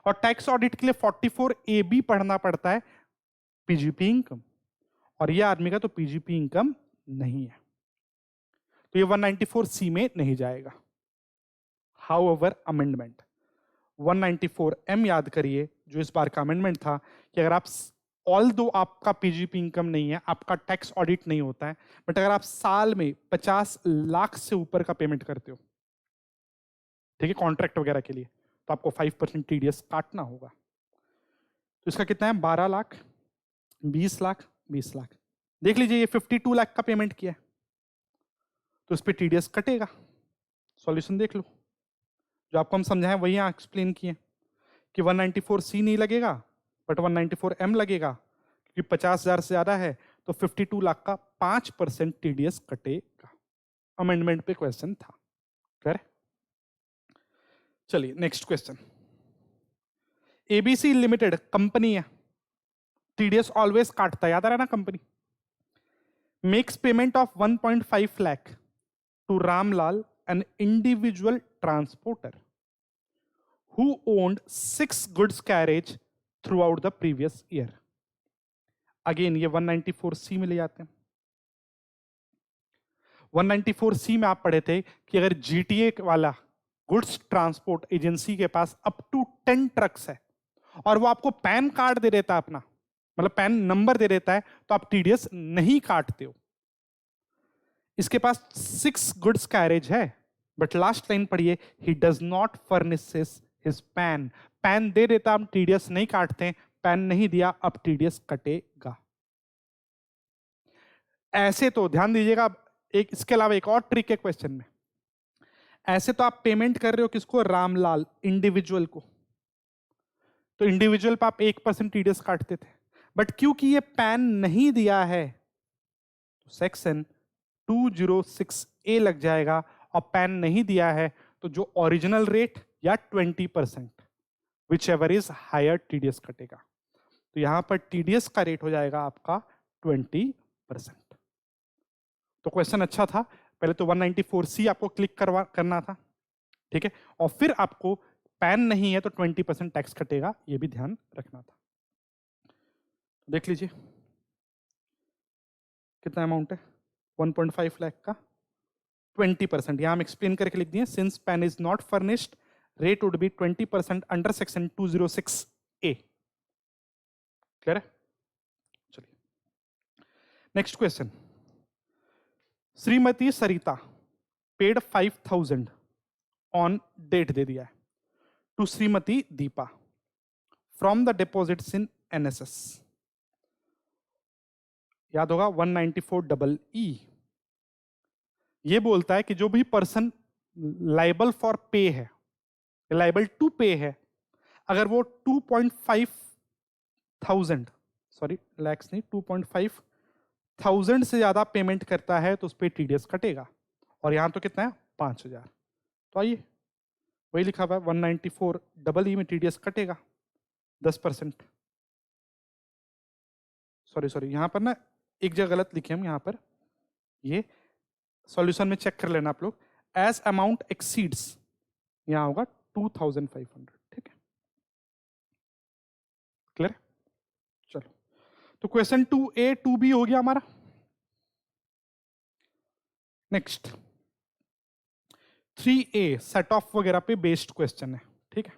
और टैक्स ऑडिट के लिए 44AB पढ़ना पड़ता है, पीजीपी इनकम, और ये आदमी का तो पीजीपी इनकम नहीं है, तो ये 194C में नहीं जाएगा। हाउएवर अमेंडमेंट 194M याद करिए, जो इस बार का अमेंडमेंट था कि अगर आप ऑल दो आपका पीजीपी इनकम नहीं है, आपका टैक्स ऑडिट नहीं होता है, बट अगर आप साल में 50 लाख से ऊपर का पेमेंट करते हो, ठीक है, कॉन्ट्रैक्ट वगैरह के लिए, तो आपको 5% टीडीएस काटना होगा। तो इसका कितना है, 12 लाख, 20 लाख, 20 लाख। देख लीजिए ये 52 लाख का पेमेंट किया है, तो इस पर टीडीएस कटेगा। सॉल्यूशन देख लो, जो आपको हम समझाएं वही यहां एक्सप्लेन किए कि 194C नहीं लगेगा बट 194M लगेगा, क्योंकि 50,000 से ज्यादा है तो 52 लाख का 5% टीडीएस कटेगा। अमेंडमेंट पे क्वेश्चन था, क्लियर? चलिए next question. ABC limited company है, टीडीएस ऑलवेज काटता है, याद आ रहा है ना company. Makes payment of 1.5 lakh to Ramlal, an individual transporter who owned 6 goods carriage throughout the previous year. Again ये 194C में ले जाते हैं। 194C में आप पढ़े थे कि अगर जीटीए वाला गुड्स ट्रांसपोर्ट एजेंसी के पास अप टू 10 ट्रक्स है और वो आपको पैन कार्ड दे देता है अपना, मतलब पैन नंबर दे देता है, तो आप टीडीएस नहीं काटते हो। इसके पास 6 गुड्स कैरेज है, बट लास्ट लाइन पढ़िए, he does not furnishes his PAN. PAN दे देता, हम टीडीएस नहीं काटते, पैन नहीं दिया, अब टीडीएस कटेगा। ऐसे तो ध्यान दीजिएगा, एक इसके अलावा एक और ट्रिक है क्वेश्चन में। ऐसे तो आप पेमेंट कर रहे हो किसको, रामलाल इंडिविजुअल को, तो इंडिविजुअल पे आप 1% टीडीएस काटते थे, बट क्योंकि ये पैन नहीं दिया है तो सेक्शन 206A लग जाएगा, और पैन नहीं दिया है तो जो ओरिजिनल रेट या 20% whichever is higher TDS कटेगा। तो यहां पर टीडीएस का रेट हो जाएगा आपका 20%। तो क्वेश्चन अच्छा था, पहले तो 194C आपको क्लिक करना था, ठीक है, और फिर आपको पैन नहीं है तो 20% टैक्स कटेगा, ये भी ध्यान रखना था। देख लीजिए कितना अमाउंट है 1.5 लाख का 20%, यहां हम एक्सप्लेन करके लिख दिए, since PAN is not furnished rate would be 20% under section 206A। Clear है? चलिए next question. Shrimati Sarita paid 5,000 on date दे दिया है to Shrimati Deepa from the deposits in NSS. याद होगा 194EE ये बोलता है कि जो भी पर्सन लाइबल फॉर पे है, लाइबल टू पे है, अगर वो 2.5 थाउजेंड, सॉरी लैक्स नहीं, 2.5 थाउजेंड से ज्यादा पेमेंट करता है तो उस पर टीडीएस कटेगा। और यहां तो कितना है 5,000। तो आइए वही लिखा हुआ है 194EE में टीडीएस कटेगा 10%। सॉरी यहां पर ना एक जगह गलत लिखे हम, यहां पर ये सॉल्यूशन में चेक कर लेना आप लोग। एज अमाउंट एक्सीड्स यहां होगा 2,500। ठीक है, क्लियर? चलो तो क्वेश्चन 2A 2B हो गया हमारा। नेक्स्ट 3A सेट ऑफ वगैरह पे बेस्ड क्वेश्चन है। ठीक है,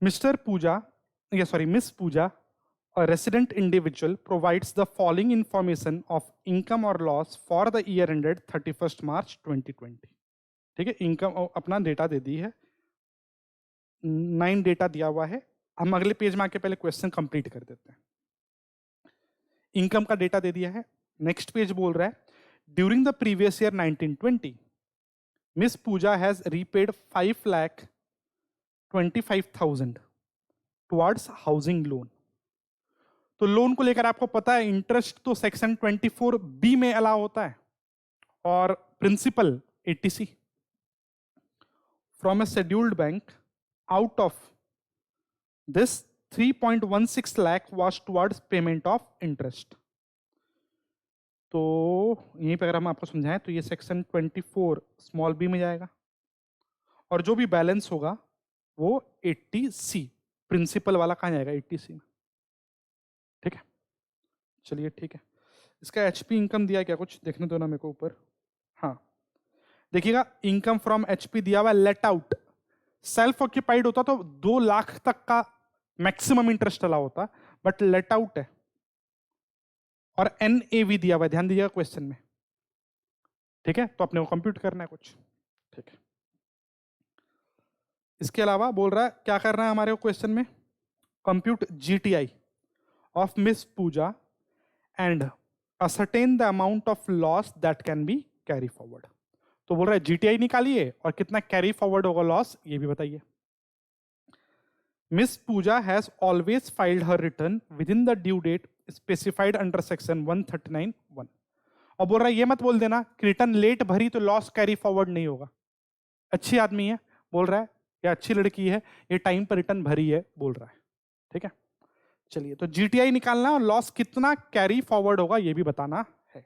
मिस्टर पूजा या sorry miss Pooja a resident individual provides the following information of income or loss for the year ended 31st March 2020। ठीक है, इनकम अपना डेटा दे दी है, 9 डेटा दिया हुआ है। हम अगले पेज में आके पहले क्वेश्चन कंप्लीट कर देते हैं। इनकम का डेटा दे दिया है। नेक्स्ट पेज बोल रहा है during the previous year 1920 miss Pooja has repaid 5,25,000 towards housing loan. तो लोन को लेकर आपको पता है इंटरेस्ट तो सेक्शन 24B में अलाउ होता है और principal 80C from a scheduled bank. Out of this 3.16 lakh was towards payment of interest. तो यहीं पर अगर हम आपको समझाएं तो ये सेक्शन 24 स्मॉल बी में जाएगा और जो भी बैलेंस होगा वो 80C प्रिंसिपल वाला कहाँ जाएगा 80C में। ठीक है, चलिए ठीक है। इसका एचपी इनकम दिया क्या, कुछ देखने दो ना मेरे को ऊपर। हाँ देखिएगा, इनकम फ्रॉम एचपी दिया हुआ लेट आउट। सेल्फ ऑक्यूपाइड होता तो 2 लाख तक का मैक्सिमम इंटरेस्ट अलाउ होता, बट लेट आउट है। और एनएवी दिया हुआ है, ध्यान दीजिएगा क्वेश्चन में। ठीक है, तो अपने को कंप्यूट करना है कुछ। ठीक है, इसके अलावा बोल रहा है क्या करना है हमारे को क्वेश्चन में, compute GTI of Miss Pooja and ascertain the amount of loss that can be carry forward। तो बोल रहा है जीटीआई निकालिए और कितना कैरी फॉरवर्ड होगा लॉस ये भी बताइए। Miss Pooja has always filed her return within the due date specified under section 139(1)। और बोल रहा है ये मत बोल देना कि रिटर्न लेट भरी तो लॉस कैरी फॉरवर्ड नहीं होगा। अच्छी आदमी है बोल रहा है, या अच्छी लड़की है, ये टाइम पर रिटर्न भरी है बोल रहा है। ठीक है, चलिए तो जीटीआई निकालना और लॉस कितना कैरी फॉरवर्ड होगा ये भी बताना है।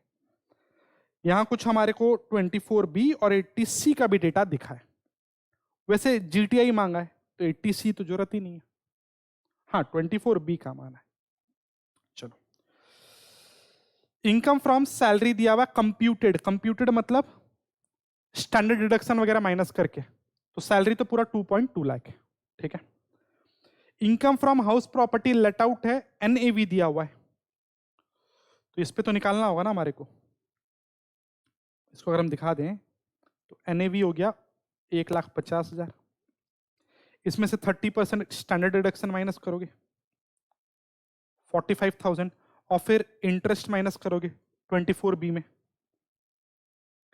यहां कुछ हमारे को 24B और 80C का भी डेटा दिखा है। वैसे जीटीआई मांगा है तो 80C तो जरूरत ही नहीं है। हाँ 24B का माना है। चलो, इनकम फ्रॉम सैलरी दिया हुआ कंप्यूटेड। कंप्यूटेड मतलब स्टैंडर्ड डिडक्शन वगैरह माइनस करके, तो सैलरी तो पूरा 2.2 लाख है। ठीक है, income from house property let out है, एनएवी दिया हुआ है, तो इस पे तो निकालना होगा ना हमारे को। इसको अगर हम दिखा दें तो एनएवी हो गया 1,50,000। इसमें से 30% स्टैंडर्ड डिडक्शन माइनस करोगे 45,000 और फिर इंटरेस्ट माइनस करोगे 24B में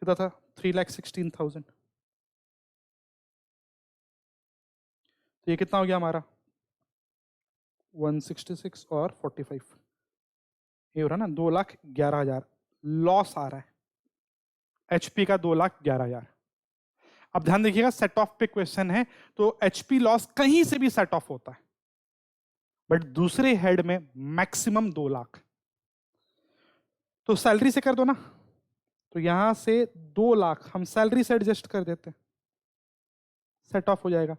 कितना था 3,16,000। तो ये कितना हो गया हमारा 166 और 45, ये हो रहा ना 2,11,000 लॉस आ रहा है। एचपी का 2,11,000। अब ध्यान देखिएगा सेट ऑफ पे क्वेश्चन है तो एचपी लॉस कहीं से भी सेट ऑफ होता है, बट दूसरे हेड में मैक्सिमम 2 लाख। तो सैलरी से कर दो ना, तो यहां से 2 लाख हम सैलरी से एडजस्ट कर देते हैं, सेट ऑफ हो जाएगा।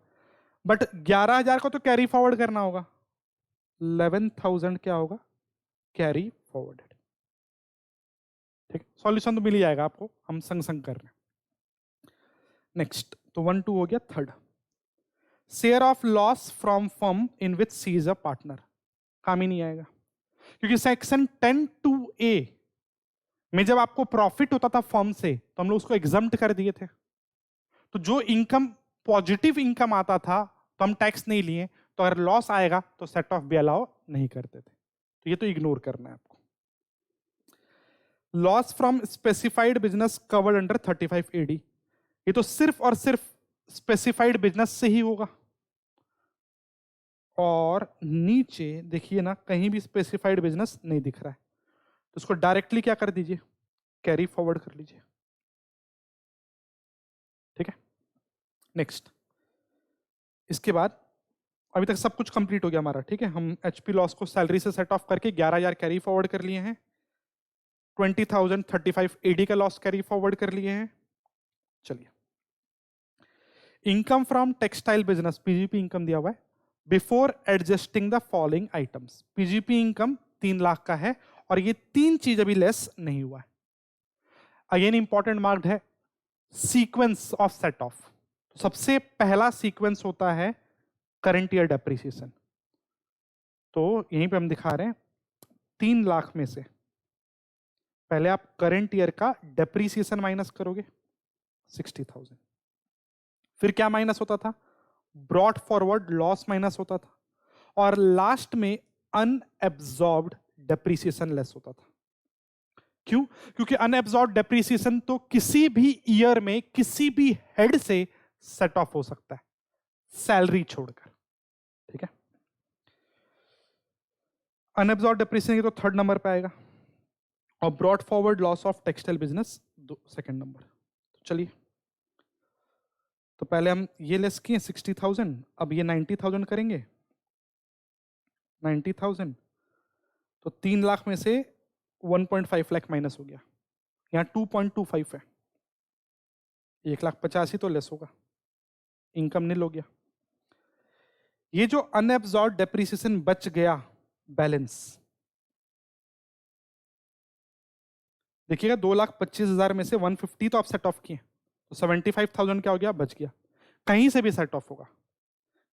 बट 11,000 को तो कैरी फॉरवर्ड करना होगा, 11,000 क्या होगा कैरी फॉरवर्डेड। ठीक है, सॉल्यूशन तो मिल ही जाएगा आपको, हम संग संग कर रहे हैं। नेक्स्ट, तो 1 2 हो गया। Third, share of loss from firm in which she is a partner, काम ही नहीं आएगा, क्योंकि सेक्शन 10 टू ए में जब आपको प्रॉफिट होता था फर्म से तो हम लोग उसको एग्जम्प्ट कर दिए थे। तो जो इनकम, पॉजिटिव इनकम आता था तो हम टैक्स नहीं लिए, तो अगर लॉस आएगा तो सेट ऑफ भी अलाउ नहीं करते थे। तो ये तो इग्नोर करना है आपको। Loss from specified business covered under 35 AD, ये तो सिर्फ और सिर्फ स्पेसिफाइड बिजनेस से ही होगा। और नीचे देखिए ना, कहीं भी स्पेसिफाइड बिजनेस नहीं दिख रहा है, तो इसको डायरेक्टली क्या कर दीजिए, कैरी फॉरवर्ड कर लीजिए। ठीक है, नेक्स्ट, इसके बाद अभी तक सब कुछ कंप्लीट हो गया हमारा। ठीक है, हम एचपी लॉस को सैलरी से सेट ऑफ करके 11,000 कैरी फॉरवर्ड कर लिए हैं, 20,000 35 एडी का लॉस कैरी फॉरवर्ड कर लिए हैं। चलिए, income from textile business, PGP income दिया हुआ है, before adjusting the following items. PGP income 3 lakh का है और ये 3 चीज अभी लेस नहीं हुआ है। अगेन इंपॉर्टेंट मार्क्ड है सीक्वेंस ऑफ सेट ऑफ। सबसे पहला सीक्वेंस होता है करंट ईयर डेप्रिसिएशन। तो यहीं पे हम दिखा रहे हैं 3 लाख में से पहले आप करंट ईयर का डेप्रिसिएशन माइनस करोगे 60,000, फिर क्या माइनस होता था, ब्रॉट फॉरवर्ड लॉस माइनस होता था, और लास्ट में अनएब्जॉर्ब्ड डेप्रिसिएशन लेस होता था। क्यों? क्योंकि अनएब्जॉर्ब्ड डेप्रिसिएशन तो किसी भी ईयर में किसी भी हेड से सेट ऑफ हो सकता है, सैलरी छोड़कर। ठीक है, अनएब्जॉर्ब्ड डेप्रिसिएशन तो 3rd नंबर पे आएगा, और brought forward loss of textile business 2nd number. तो चलिए, तो पहले हम ये लेस किए 60,000, अब ये 90,000 करेंगे, 90,000, तो 3 लाख में से 1.5 लाख माइनस हो गया, यहाँ 2.25 है, 1,85,000 तो लेस होगा, इनकम नील हो गया। ये जो अनएब्जॉर्ब्ड डेप्रिसिएशन बच गया बैलेंस, देखिएगा 2,25,000 में से 150 तो आप सेट ऑफ किए, तो 75,000 क्या हो गया, बच गया। कहीं से भी सेट ऑफ होगा,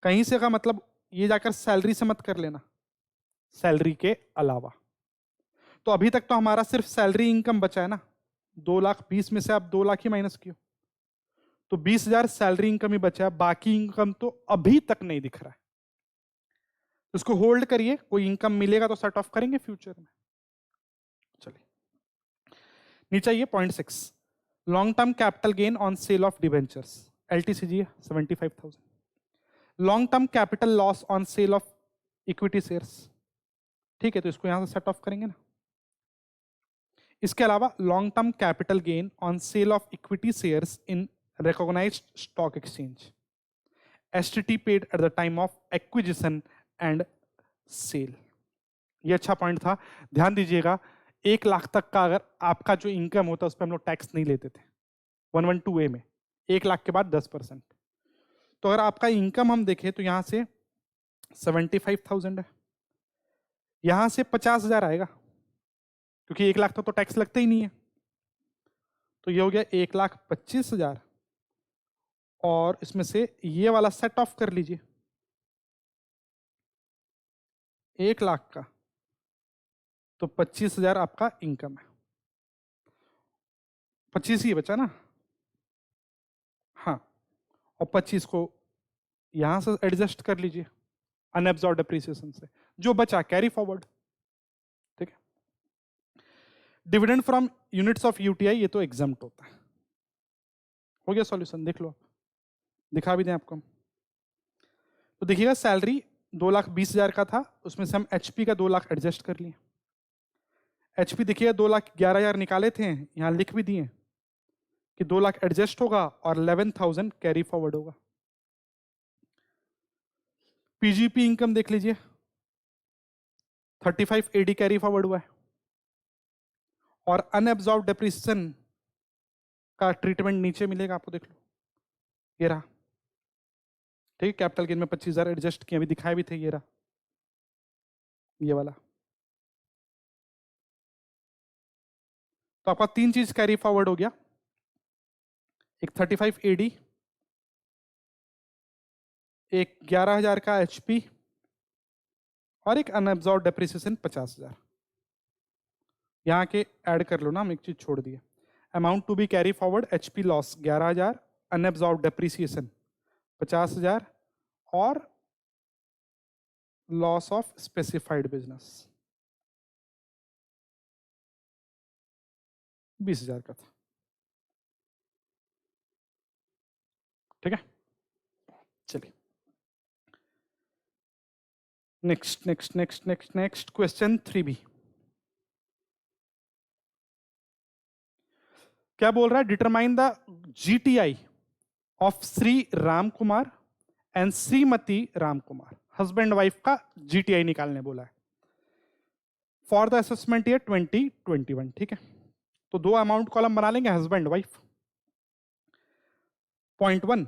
कहीं से का मतलब ये जाकर सैलरी से मत कर लेना, सैलरी के अलावा। तो अभी तक तो हमारा सिर्फ सैलरी इनकम बचा है ना, 2,20,000 में से आप 2 लाख ही माइनस किए, तो 20,000 सैलरी इनकम ही बचा है, बाकी इनकम तो अभी तक नहीं दिख रहा है। उसको होल्ड करिए, कोई इनकम मिलेगा तो सेट ऑफ करेंगे फ्यूचर में। चलिए, नीचे ये 0.6, long term capital gain on sale of debentures, LTCG 75,000, long term capital loss on sale of equity shares. ठीक है, तो इसको यहां से सेट ऑफ करेंगे ना। इसके अलावा long term capital gain on sale of equity shares in recognised stock exchange, STT paid at the time of acquisition and sale. ये अच्छा पॉइंट था, ध्यान दीजिएगा। 1 लाख तक का अगर आपका जो इनकम होता है उस पर हम लोग टैक्स नहीं लेते थे 112A में, 1 लाख के बाद 10%। तो अगर आपका इनकम हम देखें तो यहां से 75,000 है, यहां से 50,000 आएगा, क्योंकि 1 लाख तक तो टैक्स लगता ही नहीं है। तो ये हो गया 1,25,000, और इसमें से ये वाला सेट ऑफ कर लीजिए 1 लाख का, तो 25,000 आपका इनकम है। 25 ही बचा ना, हाँ, और 25 को यहां से एडजस्ट कर लीजिए अनएब्जॉर्ब्ड डेप्रिसिएशन से, जो बचा कैरी फॉरवर्ड। ठीक है, dividend from units of UTI, ये तो एग्जम्प्ट होता है। हो गया सॉल्यूशन, देख लो आप, दिखा भी दें आपको। तो देखिएगा सैलरी 2,20,000 का था, उसमें से हम एचपी का 2 लाख एडजस्ट कर लिए। एचपी देखिएगा 2,11,000 निकाले थे, यहां लिख भी दिए कि 2 लाख एडजस्ट होगा और 11,000 कैरी फॉरवर्ड होगा। पीजीपी इनकम देख लीजिए, 35 एडी कैरी फॉरवर्ड हुआ है, और अनएब्जॉर्ब डेप्रिसिएशन का ट्रीटमेंट नीचे मिलेगा आपको, देख लो ये रहा। ठीक, कैपिटल गेन में 25,000 एडजस्ट किए, अभी दिखाए भी थे, ये रहा ये वाला। तो आपका 3 चीज कैरी फॉरवर्ड हो गया, एक 35 AD, एक 11,000 का HP और एक अनअब्सॉर्ब डेप्रिसिएशन 50,000। यहाँ के ऐड कर लो ना, हम एक चीज छोड़ दिए। Amount to be carry forward, HP loss 11,000, unabsorb depreciation 50,000 और लॉस ऑफ स्पेसिफाइड बिजनेस 20,000 का था। ठीक है, चलिए next next next next next question 3B। क्या बोल रहा है? Determine the GTI of Shri Ram Kumar and Shrimati Ram Kumar. Husband wife का GTI निकालने बोला है फॉर द असेसमेंट ईयर 2021। ठीक है, तो दो अमाउंट कॉलम बना लेंगे, husband wife. Point 1,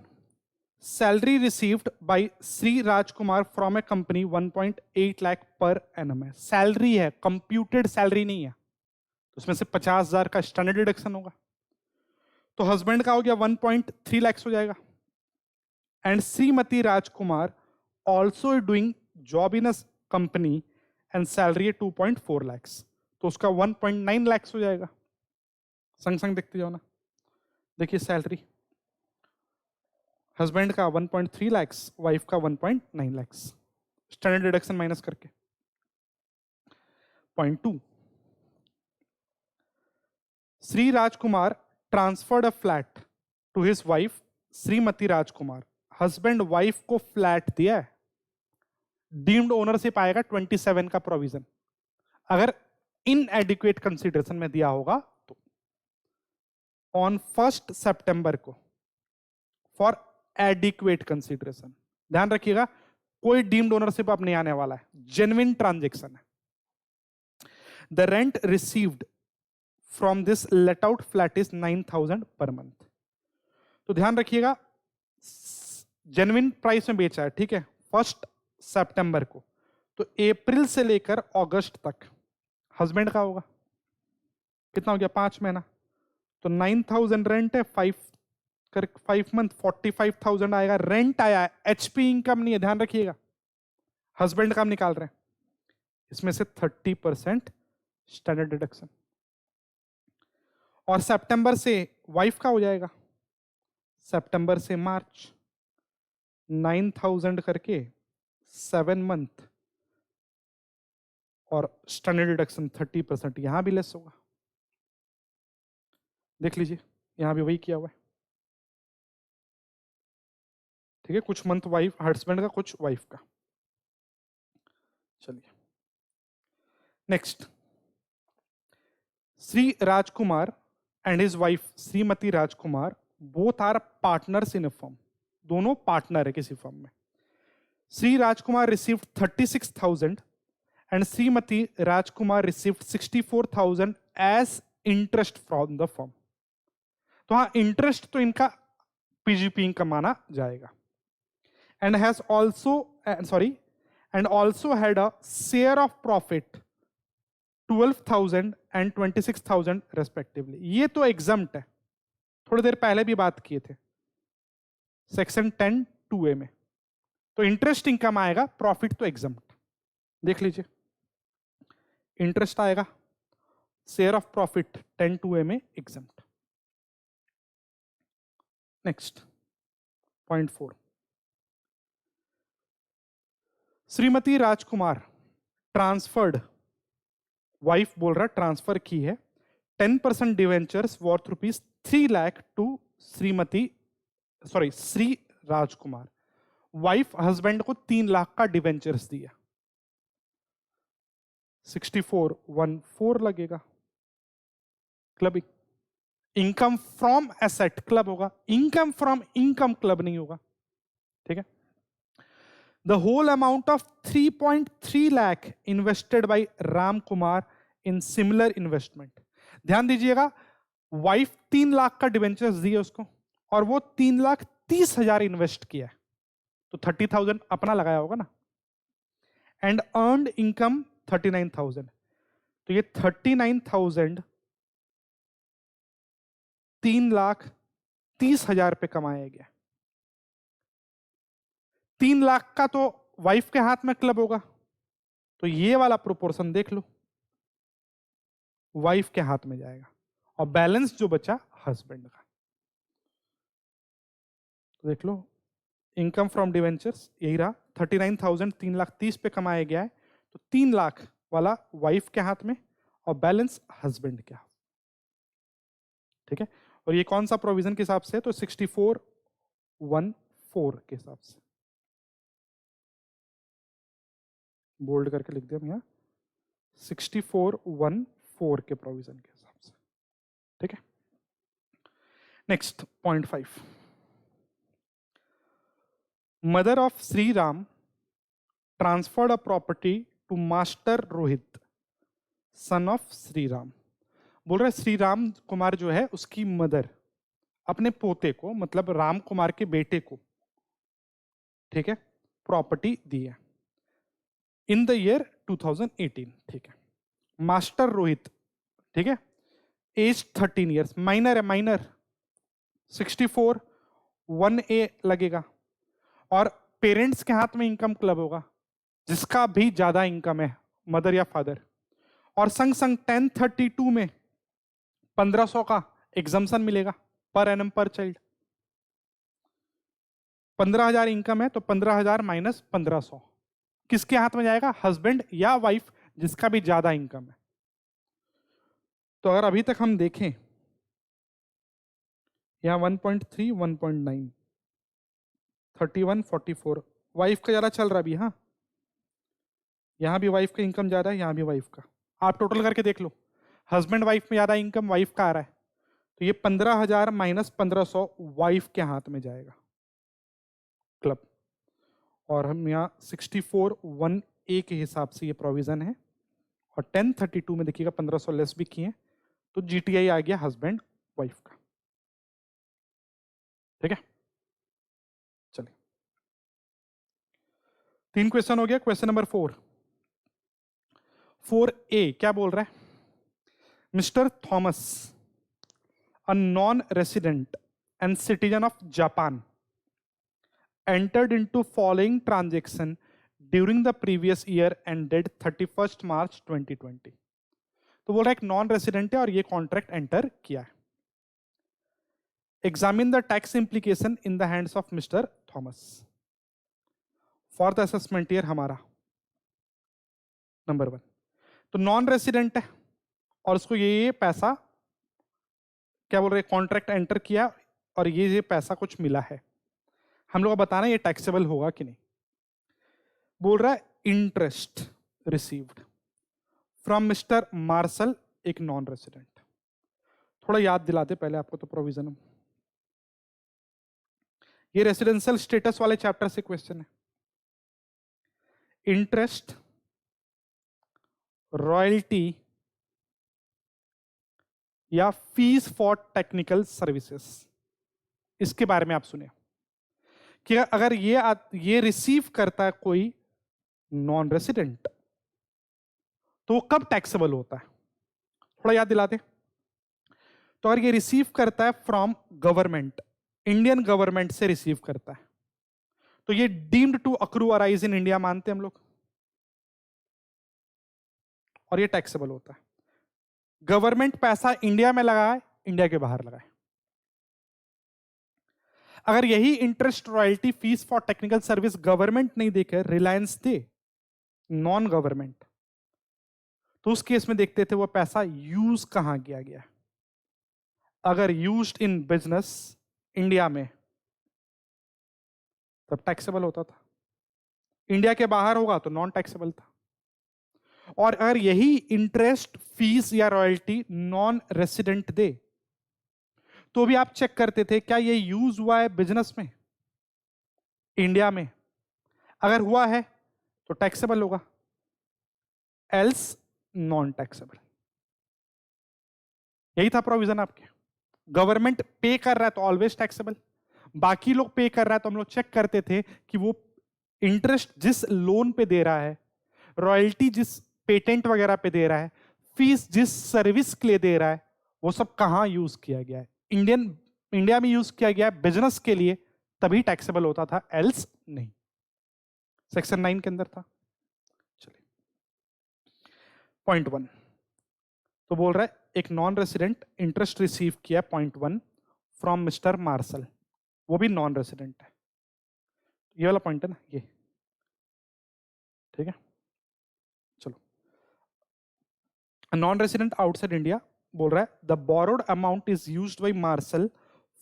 salary received by Shri Rajkumar from A company 1.8 lakh per annum है। सैलरी है, कंप्यूटेड सैलरी नहीं है, तो उसमें से 50,000 का स्टैंडर्ड डिडक्शन होगा। तो हस्बैंड का हो गया 1.3 लाख हो जाएगा। And Shrimati Rajkumar also doing job in a company and salary 2.4 lakh, तो उसका 1.9 लाख हो जाएगा। संग संग देखते जाओ ना, देखिए सैलरी हस्बैंड का 1.3 लाख, वाइफ का 1.9 लाख, स्टैंडर्ड डिडक्शन माइनस करके। Point 2, Shri Rajkumar transferred a flat to his wife Shrimati Rajkumar. Husband wife को फ्लैट दिया है, डीम्ड ओनरशिप आएगा 27 का प्रोविजन, अगर इनएडिक्वेट कंसीडरेशन में दिया होगा तो। ऑन 1 सितंबर को फॉर एडिक्वेट कंसीडरेशन, ध्यान रखिएगा कोई डीम्ड ओनरशिप अब नहीं आने वाला है, जेन्युइन ट्रांजैक्शन है। The rent received from this let out flat is 9,000 per month. तो ध्यान रखिएगा जेन्युइन प्राइस में बेचा है, ठीक है, 1 सितंबर को, तो अप्रैल से लेकर अगस्त तक हस्बैंड का होगा, कितना हो गया 5 महीना, तो 9,000 रेंट है, 5 मंथ 45,000 आएगा, रेंट आया है, HP इनकम नहीं है, ध्यान रखिएगा, हस्बैंड का हम निकाल रहे हैं, इसमें से 30% स्टैंडर्ड डिडक्शन। और सितंबर से वाइफ का हो जाएगा, सितंबर से मार्च 9,000 करके 7 मंथ और स्टैंडर्ड डिडक्शन 30%, यहां भी लेस होगा, देख लीजिए यहां भी वही किया हुआ है। ठीक है, कुछ मंथ वाइफ हस्बैंड का, कुछ वाइफ का। चलिए next, Shri Rajkumar and his wife Shrimati Rajkumar both are partners in a firm, दोनों पार्टनर है किसी फर्म में। Shri Rajkumar received 36,000 and Shrimati Rajkumar received 64,000 as interest from the firm. तो हाँ, इंटरेस्ट तो इनका PGP इनकम माना जाएगा। And has also and also had a share of profit 12,000 and 26,000 respectively। ये तो exempt है, थोड़ी देर पहले भी बात किए थे सेक्शन 10(2)A में, तो इंटरेस्ट इनकम आएगा, प्रॉफिट तो exempt। देख लीजिए इंटरेस्ट आएगा, शेयर ऑफ प्रॉफिट 10(2)A में exempt। Next point 4, Shrimati Rajkumar transferred, wife बोल रहा ट्रांसफर की है 10% debentures worth ₹3 lakh to Shri Rajkumar. Wife husband को 3 लाख का डिवेंचर्स दिया, 6414 लगेगा, clubbing. Income from asset club होगा, इनकम फ्रॉम इनकम क्लब नहीं होगा। ठीक है, the whole amount of 3.3 lakh invested by Ram Kumar in similar investment। ध्यान दीजिएगा, वाइफ 3 लाख का डिवेंचर्स दिए उसको और वो 3,30,000 इन्वेस्ट किया है, तो 30,000 अपना लगाया होगा ना। एंड अर्नड इनकम 39,000, तो ये 39,000 3,30,000 पे कमाया गया। 3 लाख का तो वाइफ के हाथ में क्लब होगा, तो ये वाला प्रोपोर्शन देख लो, वाइफ के हाथ में जाएगा और बैलेंस जो बचा हस्बैंड का। तो देख लो, इनकम फ्रॉम डिवेंचर्स यही रहा 39,000, 3,30,000 पे कमाया गया है, तो 3 लाख वाला वाइफ के हाथ में और बैलेंस हस्बैंड के हाथ। ठीक है, और ये कौन सा प्रोविजन के हिसाब से? तो 6414 के हिसाब से, बोल्ड करके लिख दिया हम यहाँ, 6414 के प्रोविजन के हिसाब से। ठीक है, next point 5, mother of Shri Ram transferred a property to master Rohit son of Shri Ram. बोल रहे श्री राम कुमार जो है उसकी मदर अपने पोते को, मतलब राम कुमार के बेटे को, ठीक है, प्रॉपर्टी दी है इन द ईयर 2018। ठीक है, मास्टर रोहित, ठीक है, एज 13 ईयर्स, माइनर है, माइनर, 64 1A लगेगा, और पेरेंट्स के हाथ में इनकम क्लब होगा जिसका भी ज्यादा इनकम है, मदर या फादर, और संग संग 1032 में 1500 का एग्जम्पशन मिलेगा पर एनम पर चाइल्ड। 15,000 इनकम है तो 15,000 माइनस 1500 किसके हाथ में जाएगा? हस्बैंड या वाइफ, जिसका भी ज्यादा इनकम है। तो अगर अभी तक हम देखें यहां 1.3, 1.9, 31, 44, वाइफ का ज्यादा चल रहा अभी। हाँ, यहां भी वाइफ का इनकम ज्यादा है, यहां भी वाइफ का, आप टोटल करके देख लो, हस्बैंड वाइफ में ज्यादा इनकम वाइफ का आ रहा है, तो ये 15,000 माइनस 1500 वाइफ के हाथ में जाएगा क्लब। और हम यहाँ 64(1)(a) के हिसाब से ये प्रोविजन है, और 1032 में देखिएगा 1500 लेस भी किए, तो जीटीआई आ गया हस्बैंड वाइफ का। ठीक है, चलिए 3 क्वेश्चन हो गया। क्वेश्चन नंबर 4A क्या बोल रहा है? Mister Thomas, a non resident and citizen of Japan, entered into following transaction during the previous year ended 31st March 2020। तो बोल रहा है एक नॉन रेसिडेंट है और ये कॉन्ट्रैक्ट एंटर किया है। Examine the tax implication in the hands of mister Thomas. For the assessment year हमारा नंबर 1, तो नॉन रेसिडेंट है और उसको ये पैसा क्या बोल रहे हैं, कॉन्ट्रैक्ट एंटर किया और ये पैसा कुछ मिला है, हम लोग को बताना ये टैक्सेबल होगा कि नहीं। बोल रहा है interest received from mister Marshall, एक नॉन रेसिडेंट। थोड़ा याद दिलाते पहले आपको तो प्रोविजन, ये रेसिडेंशियल स्टेटस वाले चैप्टर से क्वेश्चन है। इंटरेस्ट, रॉयल्टी या फीस फॉर टेक्निकल सर्विसेज, इसके बारे में आप सुने कि अगर ये रिसीव करता है कोई नॉन रेसिडेंट तो कब टैक्सेबल होता है, थोड़ा याद दिलाते। तो अगर ये रिसीव करता है फ्रॉम गवर्नमेंट, इंडियन गवर्नमेंट से रिसीव करता है, तो ये deemed to accrue arise in India मानते हैं हम लोग, और ये टैक्सेबल होता है। गवर्नमेंट पैसा इंडिया में लगाए, इंडिया के बाहर लगाए। अगर यही interest, royalty, fees for technical service government नहीं देकर रिलायंस दे, नॉन गवर्नमेंट, तो उस केस में देखते थे वो पैसा यूज कहां किया गया। अगर यूज्ड इन बिजनेस इंडिया में तब टैक्सेबल होता था, इंडिया के बाहर होगा तो नॉन टैक्सेबल था। और अगर यही इंटरेस्ट, फीस या रॉयल्टी नॉन रेसिडेंट दे तो भी आप चेक करते थे क्या ये यूज हुआ है बिजनेस में, इंडिया में, अगर हुआ है तो टैक्सेबल होगा, एल्स नॉन टैक्सेबल। यही था प्रोविजन आपके। गवर्नमेंट पे कर रहा है तो ऑलवेज टैक्सेबल, बाकी लोग पे कर रहा है तो हम लोग चेक करते थे कि वो इंटरेस्ट जिस लोन पे दे रहा है, रॉयल्टी जिस पेटेंट वगैरह पे दे रहा है, फीस जिस सर्विस के लिए दे रहा है, वो सब कहां यूज किया गया है, इंडिया में यूज किया गया बिजनेस के लिए तभी टैक्सेबल होता था, एल्स नहीं। सेक्शन 9 के अंदर था। चलिए पॉइंट 1 तो बोल रहा है एक नॉन रेसिडेंट इंटरेस्ट रिसीव किया पॉइंट 1 फ्रॉम मिस्टर मार्शल, वो भी नॉन रेसिडेंट है। ये वाला पॉइंट है ना ये, ठीक है। चलो नॉन रेसिडेंट आउटसाइड इंडिया बोल रहा है the borrowed amount is used by Marshall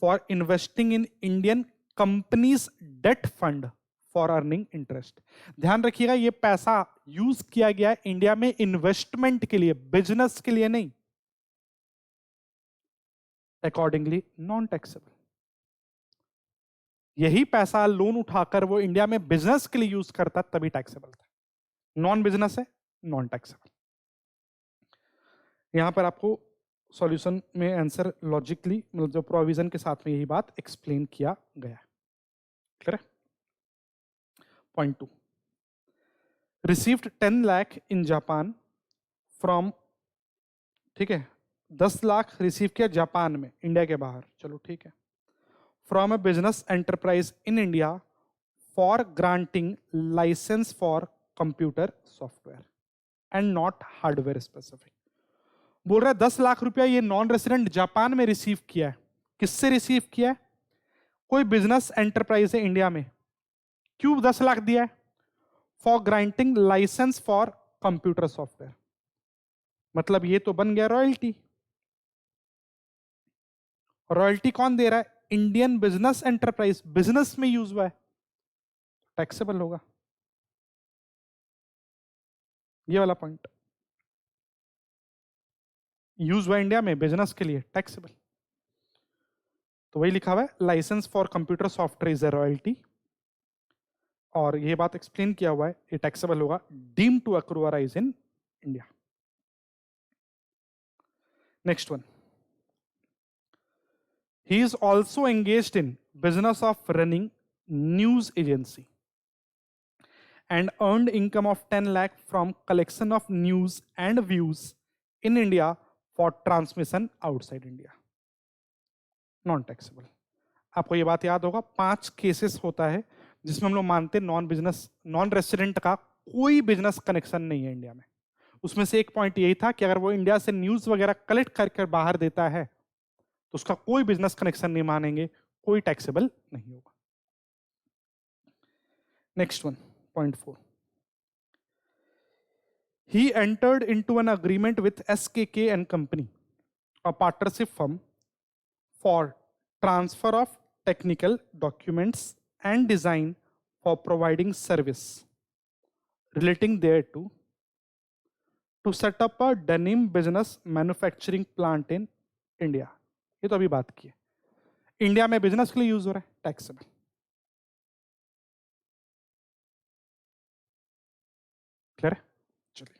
for investing in Indian companies debt fund for earning interest. ध्यान रखिएगा ये पैसा यूज किया गया इंडिया में इन्वेस्टमेंट के लिए, बिजनेस के लिए नहीं। Accordingly non taxable. यही पैसा लोन उठाकर वो इंडिया में बिजनेस के लिए यूज करता तभी टैक्सेबल था। नॉन बिजनेस है, नॉन टैक्सेबल। यहां पर आपको सॉल्यूशन में आंसर लॉजिकली मतलब जो प्रोविजन के साथ में यही बात एक्सप्लेन किया गया है। क्लियर है? Point 2 received 10 lakh in Japan from, ठीक है 10 लाख रिसीव किया जापान में, इंडिया के बाहर, चलो ठीक है, from a business enterprise in India for granting licence for computer software and not hardware specific. बोल रहा है 10 लाख रुपया ये नॉन रेसिडेंट जापान में रिसीव किया है। किससे रिसीव किया है? कोई बिजनेस एंटरप्राइज है इंडिया में। क्यों 10 लाख दिया है? For granting licence for computer software. मतलब ये तो बन गया रॉयल्टी। रॉयल्टी कौन दे रहा है? इंडियन बिजनेस एंटरप्राइज, बिजनेस में यूज हुआ है, टैक्सेबल होगा। ये वाला पॉइंट यूज हुआ इंडिया में बिजनेस के लिए, टैक्सेबल। तो वही लिखा हुआ है licence for computer software is a royalty, और ये बात एक्सप्लेन किया हुआ है ये टैक्सेबल होगा deem to accrue arise in India. Next one, he is also engaged in business of running news agency and earned income of 10 lakh from collection of news and views in India for transmission outside India, non taxable. आपको ये बात याद होगा 5 cases होता है जिसमें हम लोग मानते हैं नॉन बिजनेस, नॉन रेसिडेंट का कोई बिजनेस कनेक्शन नहीं है इंडिया में। उसमें से एक पॉइंट यही था कि अगर वो इंडिया से न्यूज वगैरह कलेक्ट करके बाहर देता है तो उसका कोई बिजनेस कनेक्शन नहीं मानेंगे, कोई टैक्सेबल नहीं होगा। Next one, point 4 he entered into an agreement with SKK and company, a partnership firm, for transfer of technical documents and design for providing service relating thereto to set up a denim business manufacturing plant in India। ये तो अभी बात की है, India में business के लिए use हो रहा है, टैक्सेबल। क्लियर है? चलिए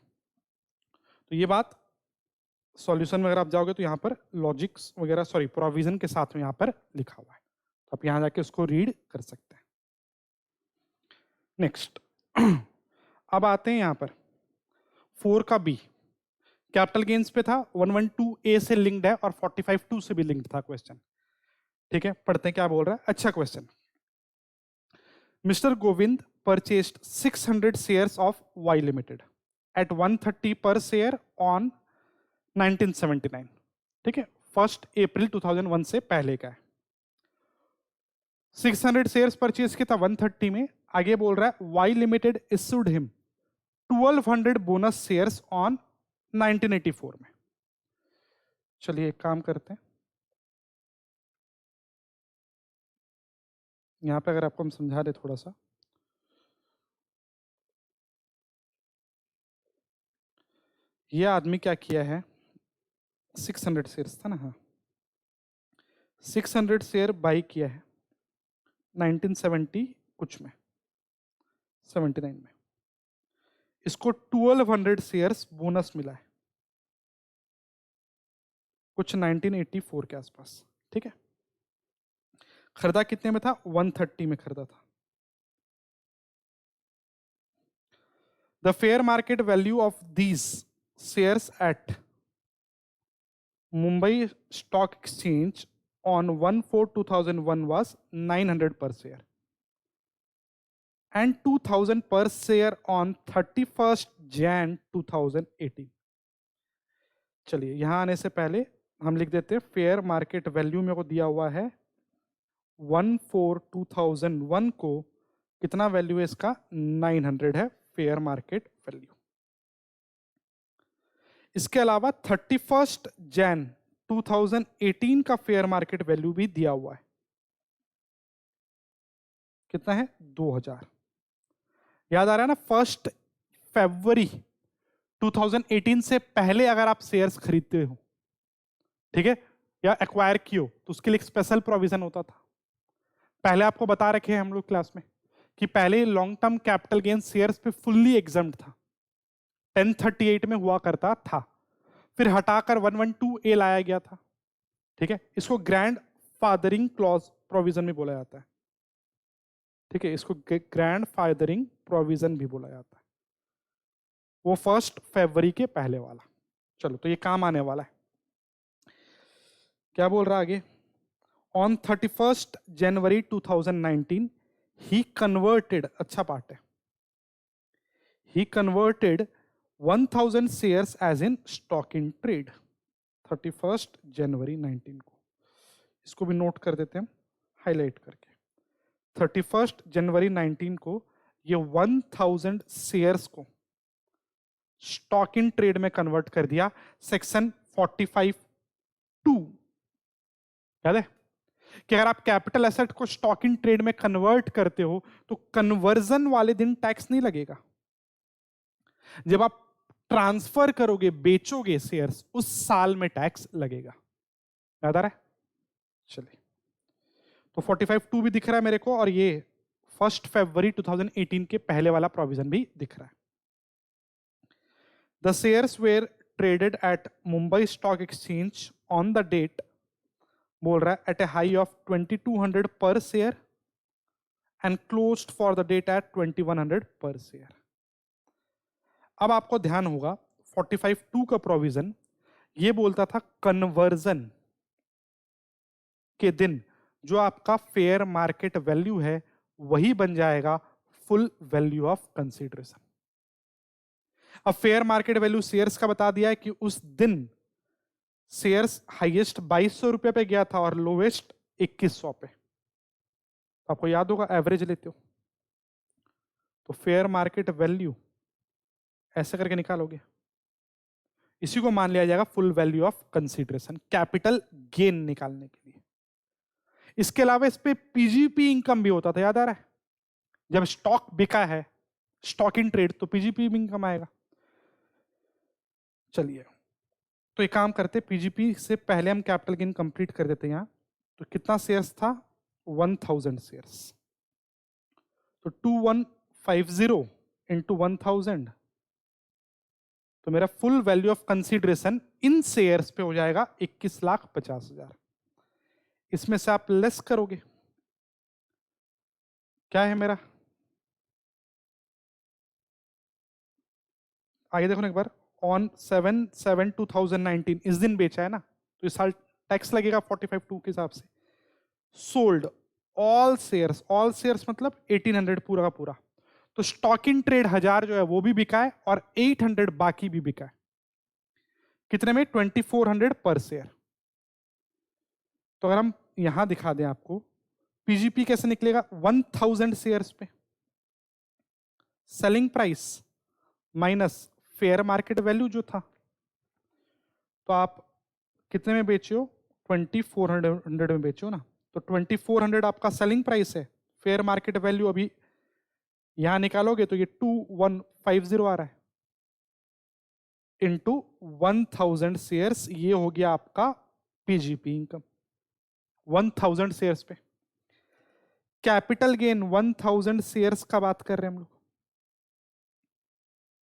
तो ये बात सॉल्यूशन में अगर आप जाओगे तो यहां पर लॉजिक्स वगैरह सॉरी प्रोविजन के साथ में यहां पर लिखा हुआ है, तो आप यहां जाके उसको रीड कर सकते हैं। नेक्स्ट अब आते हैं यहां पर 4 का बी, कैपिटल गेन्स पे था, 112A से लिंक्ड है और 45(2) से भी लिंक्ड था क्वेश्चन। ठीक है, पढ़ते हैं क्या बोल रहा है। अच्छा question, mister Govind purchased 600 shares of Y limited at 130 per share on 1979। ठीक है, 1 अप्रैल 2001 से पहले का है। 600 शेयर्स परचेज किया था 130 में। आगे बोल रहा है Y limited issued him 1200 bonus shares on 1984 में। चलिए एक काम करते हैं, यहां पे अगर आपको हम समझा दे थोड़ा सा। ये आदमी क्या किया है, 600 शेयर्स था ना, हाँ 600 शेयर बाई किया है 1970 कुछ में, 79 में। इसको 1200 शेयर्स बोनस मिला है कुछ 1984 के आसपास। ठीक है, खरीदा कितने में था? 130 में खरीदा था। The fair market value of these shares at Mumbai stock exchange on 1/4/2001 was 900 per share and 2000 per share on 31st Jan 2018. चलिए यहां आने से पहले हम लिख देते हैं फेयर मार्केट वैल्यू मेरे को दिया हुआ है 1/4/2001 को कितना वैल्यू है इसका 900 है फेयर मार्केट वैल्यू। इसके अलावा 31st Jan 2018 का फेयर मार्केट वैल्यू भी दिया हुआ है, कितना है 2000। याद आ रहा है ना, 1 फरवरी 2018 से पहले अगर आप शेयर्स खरीदते हो, ठीक है, या एक्वायर किए हो, तो उसके लिए एक स्पेशल प्रोविजन होता था। पहले आपको बता रखे हैं हम लोग क्लास में कि पहले long term capital gain shares पे फुल्ली एग्जम्प्ट था, 1038 में हुआ करता था, फिर हटाकर 112A लाया गया था, ठीक है। इसको ग्रैंड फादरिंग क्लॉज प्रोविजन भी बोला जाता है, ठीक है, इसको ग्रैंड फादरिंग प्रोविजन भी बोला जाता है। वो 1 फरवरी के पहले वाला। चलो तो ये काम आने वाला है। क्या बोल रहा है आगे, on 31st January 2019 he converted, अच्छा पार्ट है, he converted 1000 shares as in stock in trade 31st January 19 को। इसको भी नोट कर देते हैं हाईलाइट करके। 31st January 19 को ये 1000 शेयर्स को स्टॉक इन ट्रेड में कन्वर्ट कर दिया, सेक्शन 45(2). याद है कि अगर आप कैपिटल एसेट को स्टॉक इन ट्रेड में कन्वर्ट करते हो तो कन्वर्जन वाले दिन टैक्स नहीं लगेगा, जब आप ट्रांसफर करोगे, बेचोगे शेयर्स, उस साल में टैक्स लगेगा। याद आ रहा है? चलिए, तो 45(2) भी दिख रहा है मेरे को, और ये 1 फरवरी 2018 के पहले वाला प्रोविजन भी दिख रहा है। The shares were traded at Mumbai Stock Exchange on the date, बोल रहा है at a high of 2200 per share and closed for the date at 2100 per share। अब आपको ध्यान होगा 45(2) का प्रोविजन ये बोलता था कन्वर्जन के दिन जो आपका फेयर मार्केट वैल्यू है वही बन जाएगा फुल वैल्यू ऑफ कंसीडरेशन। अब फेयर मार्केट वैल्यू शेयर्स का बता दिया है कि उस दिन शेयर्स हाईएस्ट 2200 रुपए पे गया था और लोवेस्ट 2100 पे। आपको याद होगा एवरेज लेते हो तो फेयर मार्केट वैल्यू ऐसे करके निकालोगे, इसी को मान लिया जाएगा full value of consideration capital gain निकालने के लिए। इसके अलावा इस पे पीजीपी इनकम भी होता था, याद आ रहा है? जब स्टॉक बिका है, स्टॉक इन ट्रेड, तो पीजीपी इनकम आएगा। चलिए तो एक काम करते, पीजीपी से पहले हम कैपिटल गेन कंप्लीट कर देते हैं। यहां तो कितना शेयर्स था 1000 शेयर्स, तो 2150 इंटू 1000, तो मेरा full value of consideration in shares पे हो जाएगा 21,50,000। इसमें से आप लेस करोगे, क्या है मेरा, आगे देखो ना एक बार, ऑन 7/7/2019 इस दिन बेचा है ना, तो इस साल टैक्स लगेगा 45(2) के हिसाब से। Sold all shares, all shares मतलब 1800 पूरा का पूरा, तो स्टॉक इन ट्रेड 1000 जो है वो भी बिका है और 800 बाकी भी बिका है। कितने में 2400 पर शेयर। तो अगर हम यहां दिखा दें आपको पीजीपी कैसे निकलेगा, 1000 शेयर्स पे selling price minus fair market value जो था, तो आप कितने में बेचे हो 2400 में बेचे हो ना, तो 2400 आपका सेलिंग प्राइस है, फेयर मार्केट वैल्यू अभी यहां निकालोगे तो ये 2150 आ रहा है इंटू 1000 शेयर्स, ये हो गया आपका पीजीपी इनकम 1000 शेयर्स पे। कैपिटल गेन 1000 शेयर्स का बात कर रहे हैं हम लोग,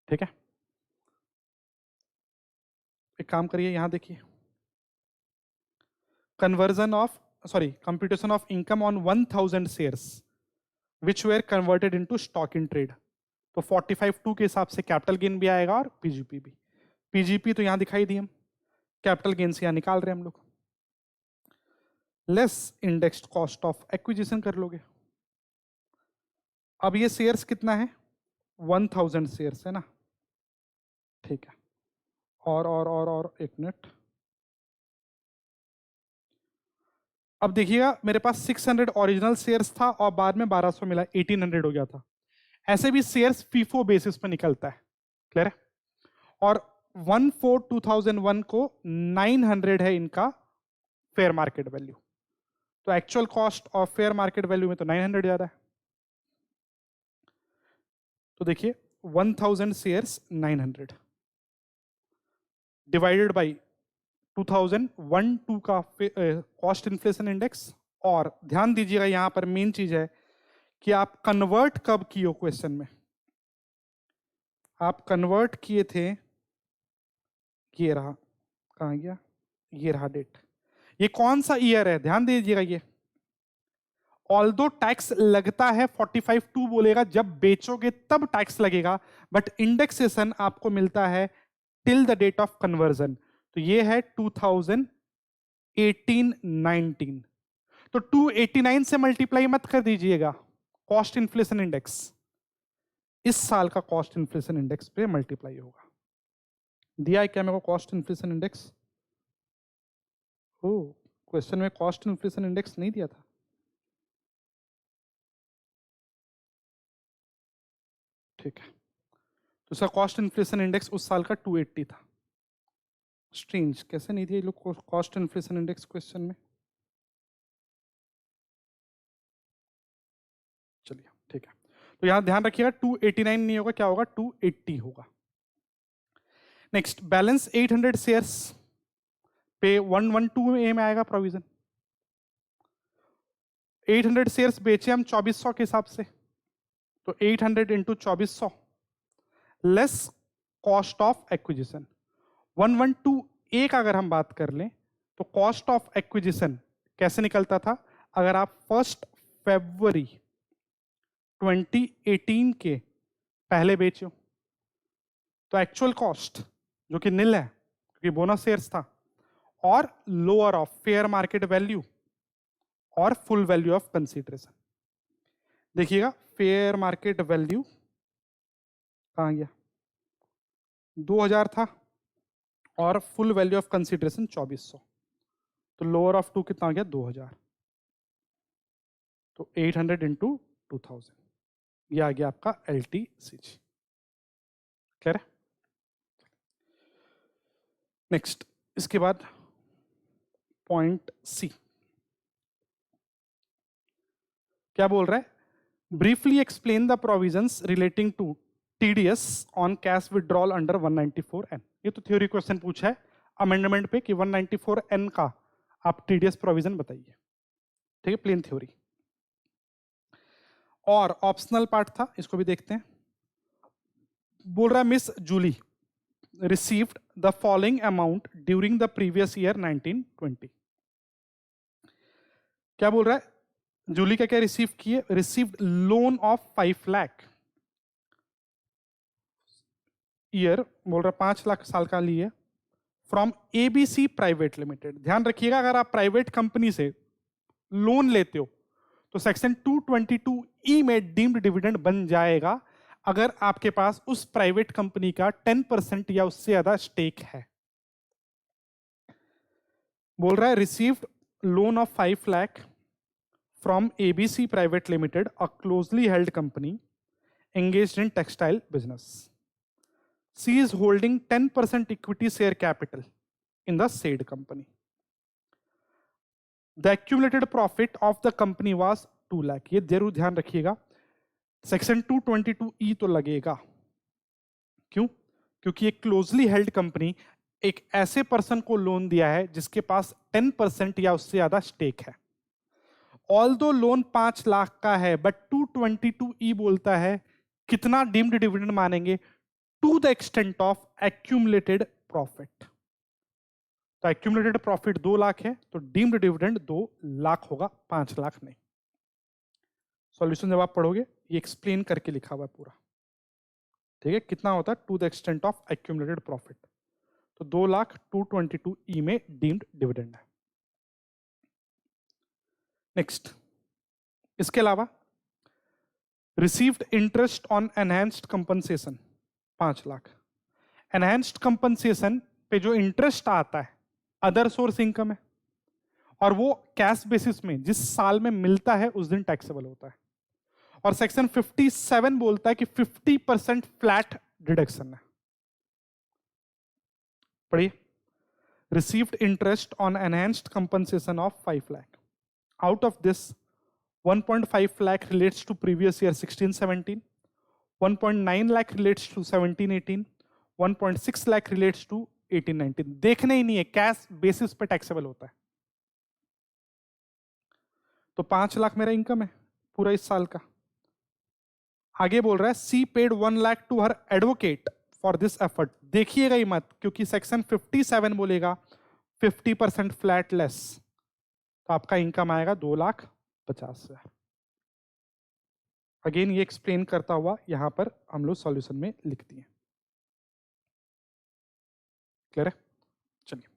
ठीक है। एक काम करिए, यहां देखिए, conversion of computation of income on 1000 shares which were converted into stock in trade, तो 45(2) के हिसाब से कैपिटल गेन भी आएगा और पीजीपी भी। पीजीपी तो यहां दिखाई दी, हम कैपिटल गेन से यहां निकाल रहे हैं हम लोग। Less indexed cost of acquisition कर लोगे। अब ये शेयर्स कितना है, 1000 शेयर्स है ना, ठीक है। और एक मिनट, अब देखिएगा मेरे पास 600 ओरिजिनल शेयर्स था और बाद में 1200 मिला, 1800 हो गया था। ऐसे भी शेयर्स फीफो बेसिस पे निकलता है, क्लियर है। और 1/4/2001 को 900 है इनका फेयर मार्केट वैल्यू, तो actual cost of fair market value में तो 900 ज्यादा है। तो देखिए 1000 शेयर्स 900 डिवाइडेड बाई 2001-2 का कॉस्ट इन्फ्लेशन इंडेक्स। और ध्यान दीजिएगा यहां पर मेन चीज है कि आप कन्वर्ट कब किए हो क्वेश्चन में, आप कन्वर्ट किए थे, ये रहा, कहां गया, ये रहा डेट। ये कौन सा ईयर है, ध्यान दीजिएगा, ये ऑल्दो टैक्स लगता है 45(2) बोलेगा, जब बेचोगे तब टैक्स लगेगा, बट इंडेक्सेशन आपको मिलता है till the date of conversion. तो ये है 2018-19, तो 289 से मल्टीप्लाई मत कर दीजिएगा, कॉस्ट इन्फ्लेशन इंडेक्स इस साल का कॉस्ट इन्फ्लेशन इंडेक्स पे मल्टीप्लाई होगा। दिया है क्या मेरे को कॉस्ट इन्फ्लेशन इंडेक्स? ओ, क्वेश्चन में कॉस्ट इन्फ्लेशन इंडेक्स नहीं दिया था। ठीक है, तो इसका कॉस्ट इन्फ्लेशन इंडेक्स उस साल का 280 था। स्ट्रेंज, कैसे नहीं दिए लोग कॉस्ट इन्फ्लेशन इंडेक्स क्वेश्चन में। चलिए ठीक है, तो यहां ध्यान रखिएगा 289 नहीं होगा, क्या होगा, 280 होगा। नेक्स्ट, बैलेंस 800 शेयर्स पे 112 में आएगा प्रोविजन। 800 शेयर्स बेचे हम 2400 के हिसाब से, तो 800 into 2400 less cost of acquisition. 112 ए का अगर हम बात कर लें तो कॉस्ट ऑफ एक्विजिशन कैसे निकलता था, अगर आप 1 फरवरी 2018 के पहले बेचो तो एक्चुअल कॉस्ट जो कि निल है क्योंकि बोनस शेयर्स था, और lower of fair market value और फुल वैल्यू ऑफ कंसीडरेशन। देखिएगा फेयर मार्केट वैल्यू कहां गया, 2000 था, और फुल वैल्यू ऑफ कंसीडरेशन 2400, तो लोअर ऑफ 2 कितना आ गया, 2000, तो 800 इंटू 2000, ये आ गया आपका LTCG, क्लियर है। नेक्स्ट, इसके बाद पॉइंट सी क्या बोल रहा है, briefly explain the provisions relating to TDS on cash withdrawal under 194N। ये तो थ्योरी क्वेश्चन पूछा है अमेंडमेंट पे कि 194N का आप TDS प्रोविजन बताइए, ठीक है, प्लेन थ्योरी। और ऑप्शनल पार्ट था, इसको भी देखते हैं। बोल रहा है miss Julie received the following amount during the previous year 1920। क्या बोल रहा है, जूली का क्या रिसीव किए, received loan of 5 lakh year, बोल रहा है 5 लाख साल का लिए, फ्रॉम ABC प्राइवेट लिमिटेड। ध्यान रखिएगा अगर आप प्राइवेट कंपनी से लोन लेते हो तो सेक्शन 222E में डीम्ड डिविडेंड बन जाएगा अगर आपके पास उस प्राइवेट कंपनी का 10% या उससे ज्यादा स्टेक है। बोल रहा है received loan of 5 lakh from ABC private limited, a closely held company engaged in textile business. She is holding 10% equity share capital in the said company. The accumulated profit of the company was 2 lakh. ये जरूर ध्यान रखिएगा, section 222E तो लगेगा। क्यों? क्योंकि एक closely held company एक ऐसे पर्सन को लोन दिया है जिसके पास 10% या उससे ज्यादा स्टेक है। ऑल्दो लोन 5 लाख का है, बट 222E बोलता है कितना डीम्ड डिविडेंड मानेंगे, to the extent of accumulated profit. तो एक्यूमुलेटेड प्रॉफिट 2 लाख है, तो डीम्ड डिविडेंड 2 लाख होगा, 5 लाख नहीं। सॉल्यूशन जब आप पढ़ोगे ये एक्सप्लेन करके लिखा हुआ है पूरा, ठीक है, कितना होता है to the extent of accumulated profit, तो 2 लाख 222E में डीम्ड डिविडेंड है। नेक्स्ट, इसके अलावा received interest on enhanced compensation 5 lakh. Enhanced compensation पे जो इंटरेस्ट आता है अदर सोर्स इनकम है, और वो कैश बेसिस में जिस साल में मिलता है उस दिन टैक्सेबल होता है। और सेक्शन 57 बोलता है कि 50% फ्लैट डिडक्शन है। पढ़िए, received interest on enhanced compensation of 5 lakh. Out of this 1.5 lakh relates to previous year 16-17, 1.9 lakh relates to 17-18, 1.6 lakh relates to 18-19। देखना ही नहीं है, कैश बेसिस पे टैक्सेबल होता है। तो 5 लाख मेरा इनकम है पूरा इस साल का। आगे बोल रहा है she paid 1 lakh to her advocate for this effort. देखिएगा ही मत, क्योंकि सेक्शन 57 बोलेगा 50% फ्लैट लेस, तो आपका इनकम आएगा 2,50,000। अगेन ये एक्सप्लेन करता हुआ यहां पर हम लोग सॉल्यूशन में लिख दिए। क्लियर है? चलिए,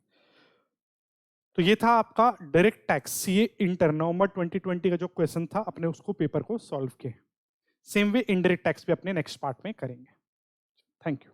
तो ये था आपका डायरेक्ट टैक्स सीए इंटर नवंबर 2020 का जो क्वेश्चन था, अपने उसको पेपर को सॉल्व किए। सेम वे इनडायरेक्ट टैक्स भी अपने नेक्स्ट पार्ट में करेंगे। Thank you.